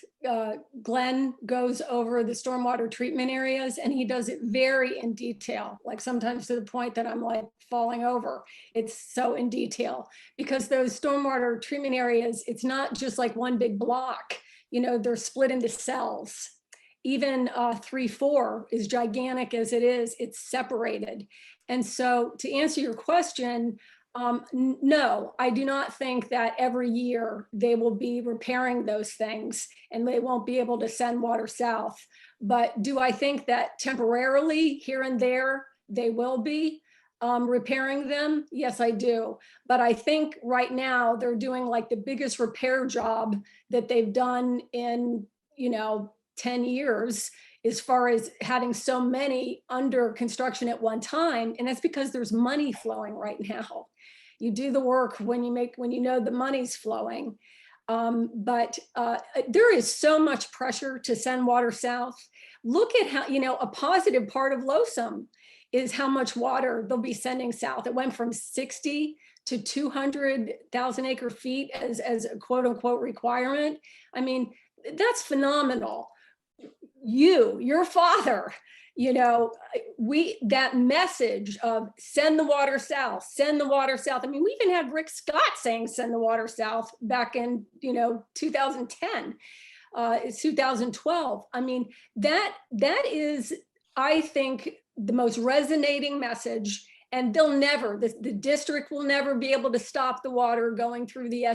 Glenn goes over the stormwater treatment areas, and he does it very in detail, like sometimes to the point that I'm like falling over. It's so in detail because those stormwater treatment areas, it's not just like one big block, they're split into cells. Even 3-4 is gigantic as it is, it's separated. And so to answer your question, no, I do not think that every year they will be repairing those things and they won't be able to send water south. But do I think that temporarily here and there they will be repairing them? Yes, I do. But I think right now they're doing like the biggest repair job that they've done in, 10 years, as far as having so many under construction at one time. And that's because there's money flowing right now. You do the work when you know the money's flowing. But there is so much pressure to send water south. Look at how, a positive part of LOSUM is how much water they'll be sending south. It went from 60 to 200,000 acre feet as a quote unquote requirement. I mean, that's phenomenal. Your father, that message of send the water south, send the water south. I mean, we even had Rick Scott saying send the water south back in 2010, 2012. I mean, that is, I think, the most resonating message. And the district will never be able to stop the water going through the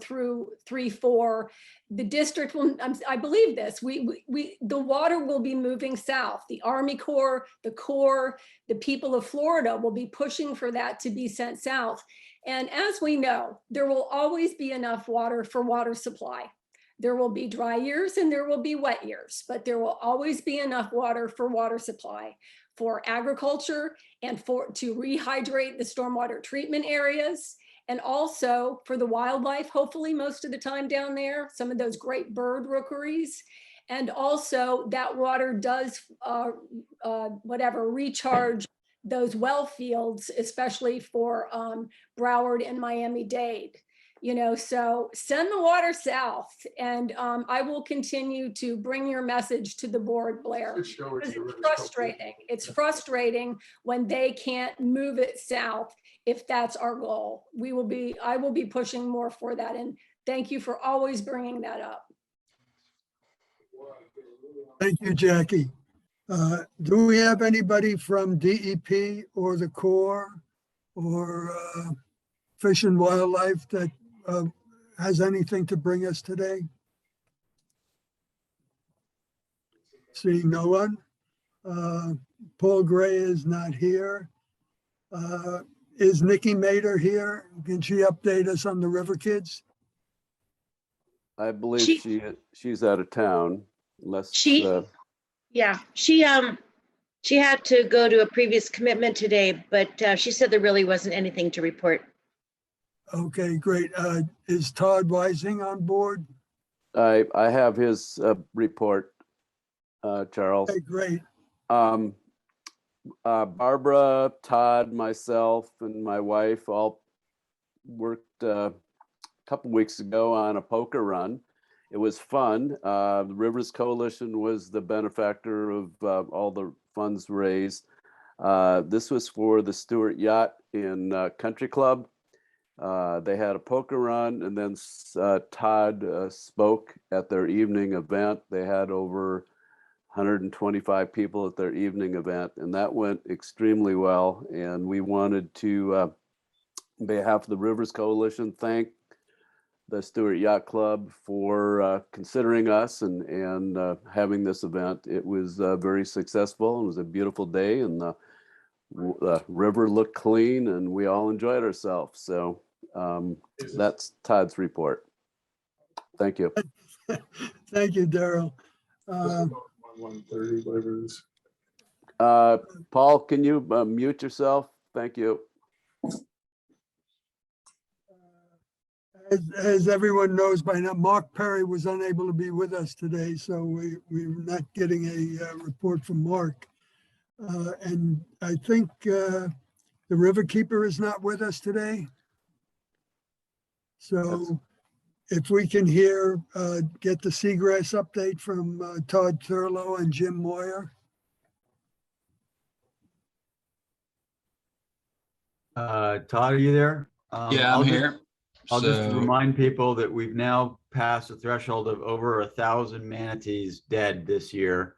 through 3-4. The district will, I believe this, the water will be moving south. The Army Corps, the Corps, the people of Florida will be pushing for that to be sent south. And as we know, there will always be enough water for water supply. There will be dry years and there will be wet years, but there will always be enough water for water supply, for agriculture, and to rehydrate the stormwater treatment areas, and also for the wildlife, hopefully most of the time down there, some of those great bird rookeries. And also that water does recharge those well fields, especially for Broward and Miami-Dade. So send the water south, and I will continue to bring your message to the board, Blair. It's frustrating. It's frustrating when they can't move it south. If that's our goal, I will be pushing more for that. And thank you for always bringing that up. Thank you, Jackie. Do we have anybody from DEP or the Corps or Fish and Wildlife that has anything to bring us today? Seeing no one. Paul Gray is not here. Is Nikki Mater here? Can she update us on the River Kids? I believe she's out of town, unless she had to go to a previous commitment today, but she said there really wasn't anything to report. Okay, great. Is Todd Weising on board? I have his report, Charles. Okay, great. Barbara, Todd, myself, and my wife all worked a couple weeks ago on a poker run. It was fun. The Rivers Coalition was the benefactor of all the funds raised. This was for the Stewart Yacht in Country Club. They had a poker run, and then Todd spoke at their evening event. They had over 125 people at their evening event, and that went extremely well. And we wanted to, on behalf of the Rivers Coalition, thank the Stewart Yacht Club for considering us and having this event. It was very successful. It was a beautiful day, and the river looked clean, and we all enjoyed ourselves. So that's Todd's report. Thank you. Thank you, Daryl. 1:30, whatever it is. Paul, can you mute yourself? Thank you. As everyone knows by now, Mark Perry was unable to be with us today, so we're not getting a report from Mark. And I think the River Keeper is not with us today. So if we can get the seagrass update from Todd Thurlow and Jim Moyer. Todd, are you there? Yeah, I'm here. I'll just remind people that we've now passed a threshold of over 1,000 manatees dead this year.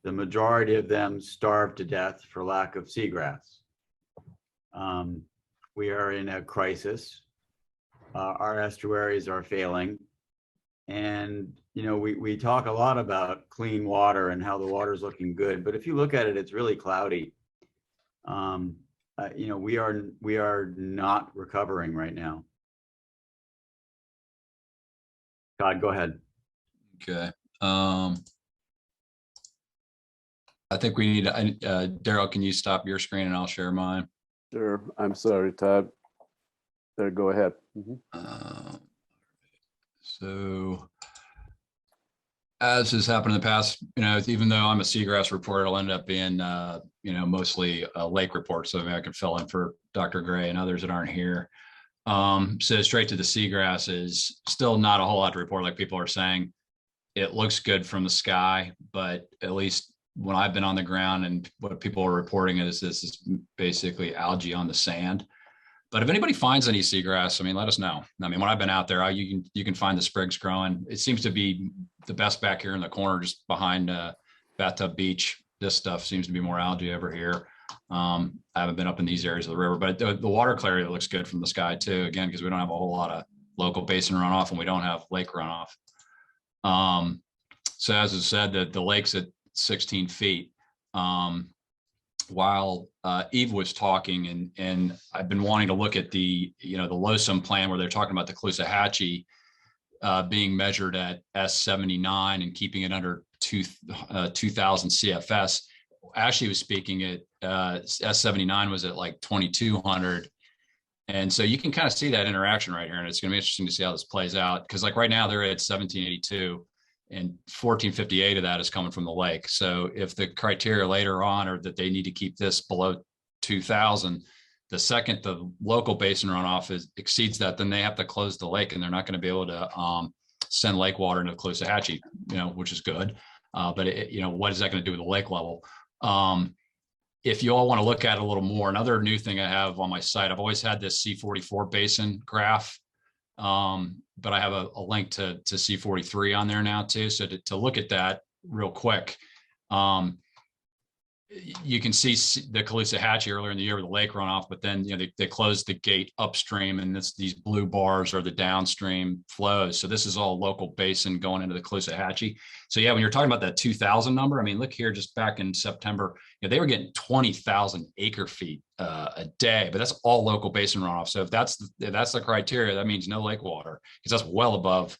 The majority of them starved to death for lack of seagrass. We are in a crisis. Our estuaries are failing. And, we talk a lot about clean water and how the water's looking good, but if you look at it, it's really cloudy. We are not recovering right now. Todd, go ahead. Okay. I think we need Daryl, can you stop your screen and I'll share mine? Sure. I'm sorry, Todd. there, go ahead. So as has happened in the past, even though I'm a seagrass reporter, it'll end up being, mostly a lake report. So maybe I can fill in for Dr. Gray and others that aren't here. So straight to the seagrass is still not a whole lot to report, like people are saying. It looks good from the sky, but at least when I've been on the ground and what people are reporting is this is basically algae on the sand. But if anybody finds any seagrass, I mean, let us know. I mean, when I've been out there, you can find the sprigs growing. It seems to be the best back here in the corner, just behind Bathtub Beach. This stuff seems to be more algae over here. I haven't been up in these areas of the river, but the water clarity looks good from the sky too. Again, because we don't have a whole lot of local basin runoff and we don't have lake runoff. So as I said, the lake's at 16 feet. While Eve was talking, and I've been wanting to look at the LOSUM plan where they're talking about the Caloosahatchee being measured at S79 and keeping it under 2000 CFS. Ashley was speaking at S79 was at like 2200. And so you can kind of see that interaction right here. And it's going to be interesting to see how this plays out. Because like right now they're at 1782 and 1458 of that is coming from the lake. So if the criteria later on are that they need to keep this below 2000, the second the local basin runoff exceeds that, then they have to close the lake and they're not going to be able to send lake water into the Caloosahatchee, which is good. But what is that going to do with the lake level? If you all want to look at it a little more, another new thing I have on my site, I've always had this C44 basin graph, but I have a link to C43 on there now too. So to look at that real quick, you can see the Caloosahatchee earlier in the year with the lake runoff, but then they closed the gate upstream, and these blue bars are the downstream flows. So this is all local basin going into the Caloosahatchee. So yeah, when you're talking about that 2000 number, I mean, look here, just back in September, they were getting 20,000 acre feet a day, but that's all local basin runoff. So if that's the criteria, that means no lake water, because that's well above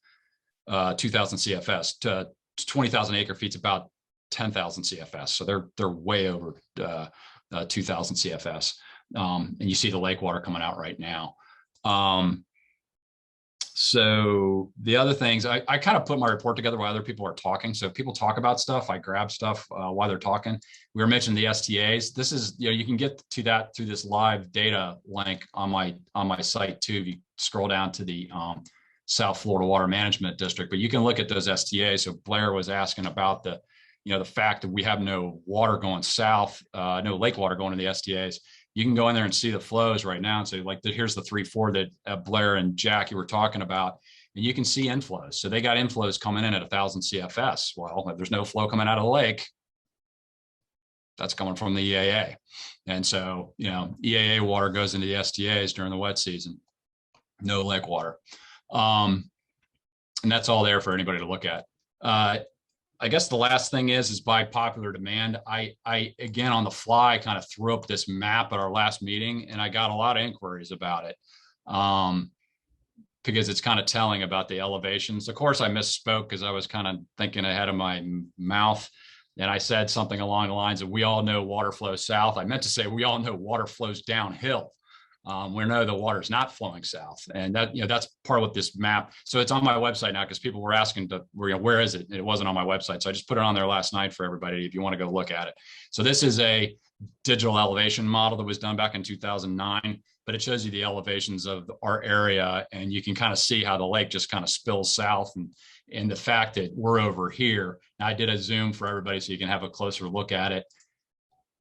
2000 CFS. To 20,000 acre feet is about 10,000 CFS. So they're way over 2000 CFS. And you see the lake water coming out right now. So the other things, I kind of put my report together while other people are talking. So if people talk about stuff, I grab stuff while they're talking. We were mentioning the STAs. This is, you can get to that through this live data link on my site too. If you scroll down to the South Florida Water Management District, but you can look at those STAs. So Blair was asking about the fact that we have no water going south, no lake water going to the STAs. You can go in there and see the flows right now and say, like, here's the 3-4 that Blair and Jackie were talking about, and you can see inflows. So they got inflows coming in at 1,000 CFS. Well, if there's no flow coming out of the lake, that's coming from the EAA. And so, EAA water goes into the STAs during the wet season, no lake water. And that's all there for anybody to look at. I guess the last thing is by popular demand. I again, on the fly, kind of threw up this map at our last meeting, and I got a lot of inquiries about it because it's kind of telling about the elevations. Of course, I misspoke because I was kind of thinking ahead of my mouth, and I said something along the lines of, we all know water flows south. I meant to say, we all know water flows downhill. We know the water's not flowing south, and that's part of what this map. So it's on my website now because people were asking where is it? It wasn't on my website, so I just put it on there last night for everybody if you want to go look at it. So this is a digital elevation model that was done back in 2009, but it shows you the elevations of our area, and you can kind of see how the lake just kind of spills south, and the fact that we're over here. Now, I did a zoom for everybody so you can have a closer look at it.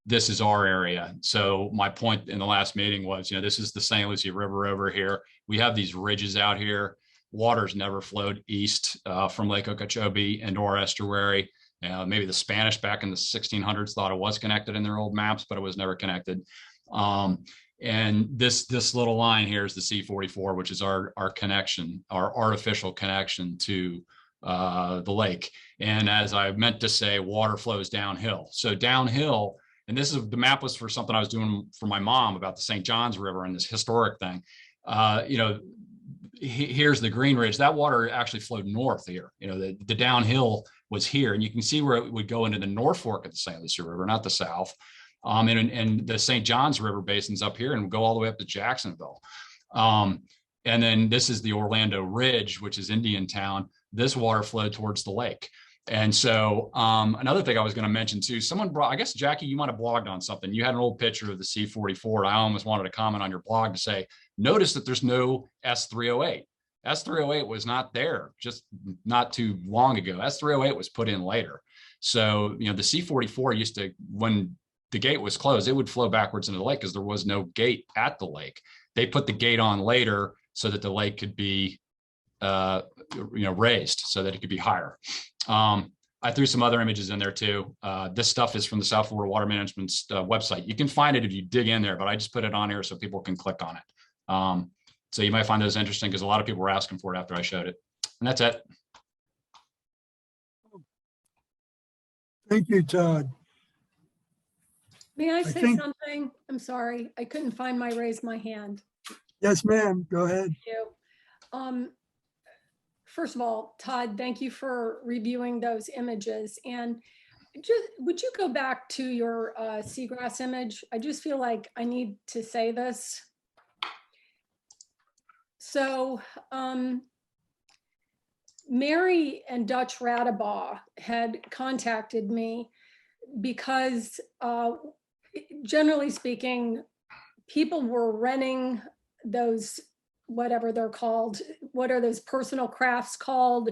This is our area. So my point in the last meeting was, this is the St. Lucie River over here. We have these ridges out here. Water's never flowed east from Lake Okeechobee into our estuary. Maybe the Spanish back in the 1600s thought it was connected in their old maps, but it was never connected. And this little line here is the C44, which is our connection, our artificial connection to the lake. And as I meant to say, water flows downhill. So downhill, and the map was for something I was doing for my mom about the St. Johns River and this historic thing. Here's the Green Ridge. That water actually flowed north here. The downhill was here, and you can see where it would go into the North Fork of the St. Lucie River, not the south. And the St. Johns River basin's up here and go all the way up to Jacksonville. And then this is the Orlando Ridge, which is Indian Town. This water flowed towards the lake. And so another thing I was going to mention too, someone brought, I guess, Jackie, you might have blogged on something. You had an old picture of the C-44. And I almost wanted to comment on your blog to say, notice that there's no S-308. S-308 was not there just not too long ago. S-308 was put in later. So, the C-44 used to, when the gate was closed, it would flow backwards into the lake because there was no gate at the lake. They put the gate on later so that the lake could be raised so that it could be higher. I threw some other images in there too. This stuff is from the South Florida Water Management's website. You can find it if you dig in there, but I just put it on here so people can click on it. So you might find those interesting because a lot of people were asking for it after I showed it. And that's it. Thank you, Todd. May I say think- something? I'm sorry, I couldn't find my raise my hand. Yes, ma'am. Go ahead. Thank you. First of all, Todd, thank you for reviewing those images. And just, would you go back to your seagrass image? I just feel like I need to say this. So Mary and Dutch Radabaugh had contacted me because generally speaking, people were renting those, whatever they're called, what are those personal crafts called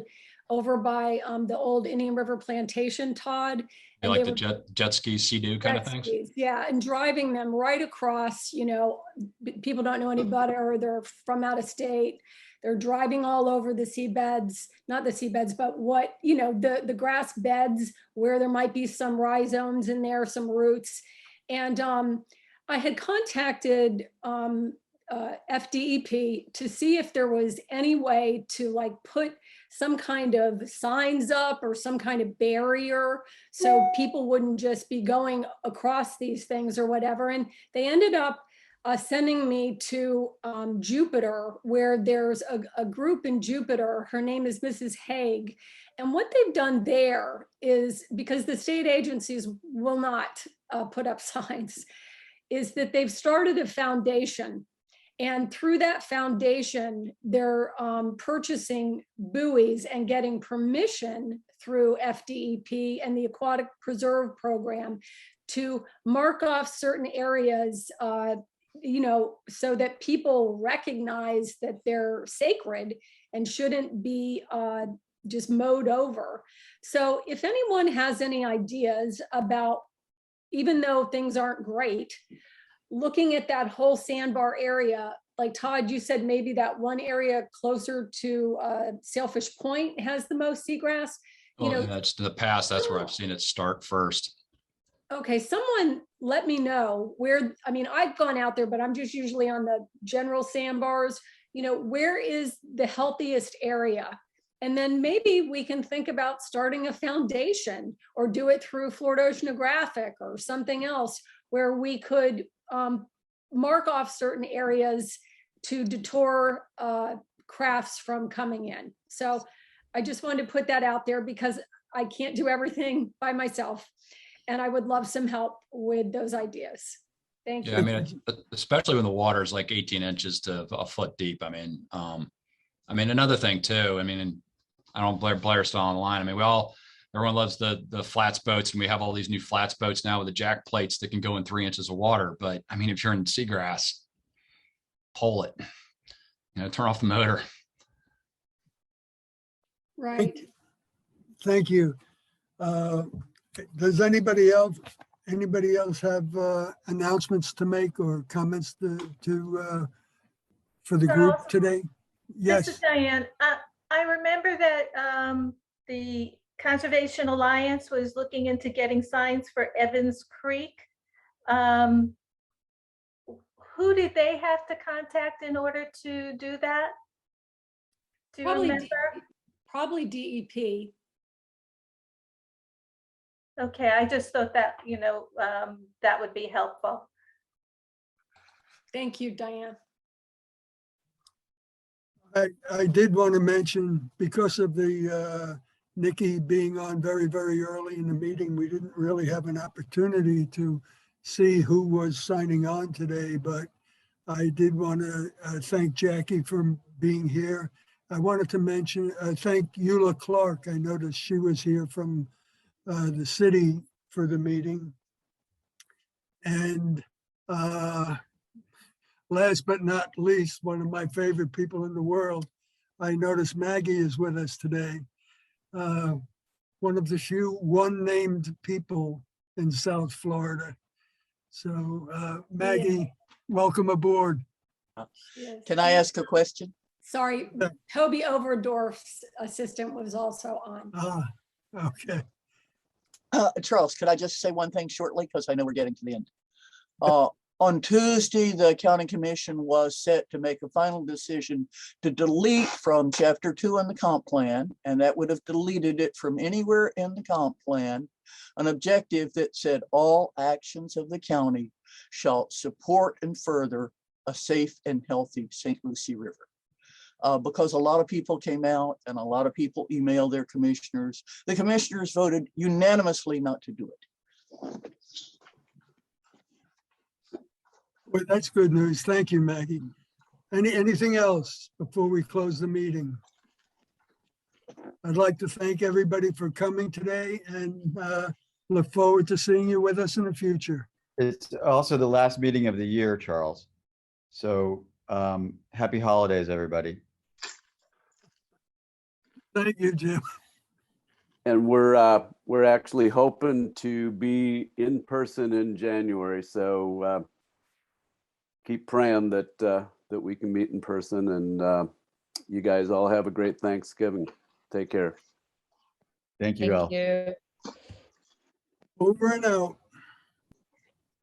over by the old Indian River Plantation, Todd? They like the jet skis, Sea-Doo kind of things? Skis, yeah, and driving them right across, people don't know any better, they're from out of state. They're driving all over the seabeds, not the seabeds, but the grass beds where there might be some rhizomes in there, some roots. And I had contacted FDEP to see if there was any way to put some kind of signs up or some kind of barrier so people wouldn't just be going across these things or whatever. And they ended up sending me to Jupiter, where there's a group in Jupiter. Her name is Mrs. Haig. And what they've done there is, because the state agencies will not put up signs, is that they've started a foundation. And through that foundation, they're purchasing buoys and getting permission through FDEP and the Aquatic Preserve Program to mark off certain areas, so that people recognize that they're sacred and shouldn't be just mowed over. So if anyone has any ideas about, even though things aren't great, looking at that whole sandbar area, like Todd, you said maybe that one area closer to Sailfish Point has the most seagrass. That's the past. That's where I've seen it start first. Okay, someone let me know where, I've gone out there, but I'm just usually on the general sandbars, where is the healthiest area? And then maybe we can think about starting a foundation or do it through Florida Oceanographic or something else where we could mark off certain areas to deter crafts from coming in. So I just wanted to put that out there because I can't do everything by myself. And I would love some help with those ideas. Thank you. Yeah, especially when the water is like 18 inches to a foot deep. Another thing too, and I don't Blair's still on the line. Everyone loves the flats boats, and we have all these new flats boats now with the jack plates that can go in 3 inches of water. But if you're in seagrass, pull it, turn off the motor. Right. Thank you. Does anybody else have announcements to make or comments to for the group Charles, today? Yes. This is Diane. I remember that the Conservation Alliance was looking into getting signs for Evans Creek. Who did they have to contact in order to do that? Do you remember? Probably DEP. Okay, I just thought that, that would be helpful. Thank you, Diane. I did want to mention, because of the Nikki being on very, very early in the meeting, we didn't really have an opportunity to see who was signing on today, but I did want to thank Jackie for being here. I wanted to mention, thank Eula Clark. I noticed she was here from the city for the meeting. And last but not least, one of my favorite people in the world, I noticed Maggie is with us today. One of the few one-named people in South Florida. So Maggie, welcome aboard. Yes. Can I ask a question? Sorry, Toby Overdorf's assistant was also on. Okay. Charles, could I just say one thing shortly? Because I know we're getting to the end. On Tuesday, the county commission was set to make a final decision to delete from chapter 2 in the comp plan, and that would have deleted it from anywhere in the comp plan, an objective that said all actions of the county shall support and further a safe and healthy St. Lucie River. Because a lot of people came out and a lot of people emailed their commissioners. The commissioners voted unanimously not to do it. Well, that's good news. Thank you, Maggie. Anything else before we close the meeting? I'd like to thank everybody for coming today and look forward to seeing you with us in the future. It's also the last meeting of the year, Charles. So happy holidays, everybody. Thank you, Jim. And we're actually hoping to be in person in January. So keep praying that that we can meet in person, and you guys all have a great Thanksgiving. Take care. Thank you all. Thank you. Over and out.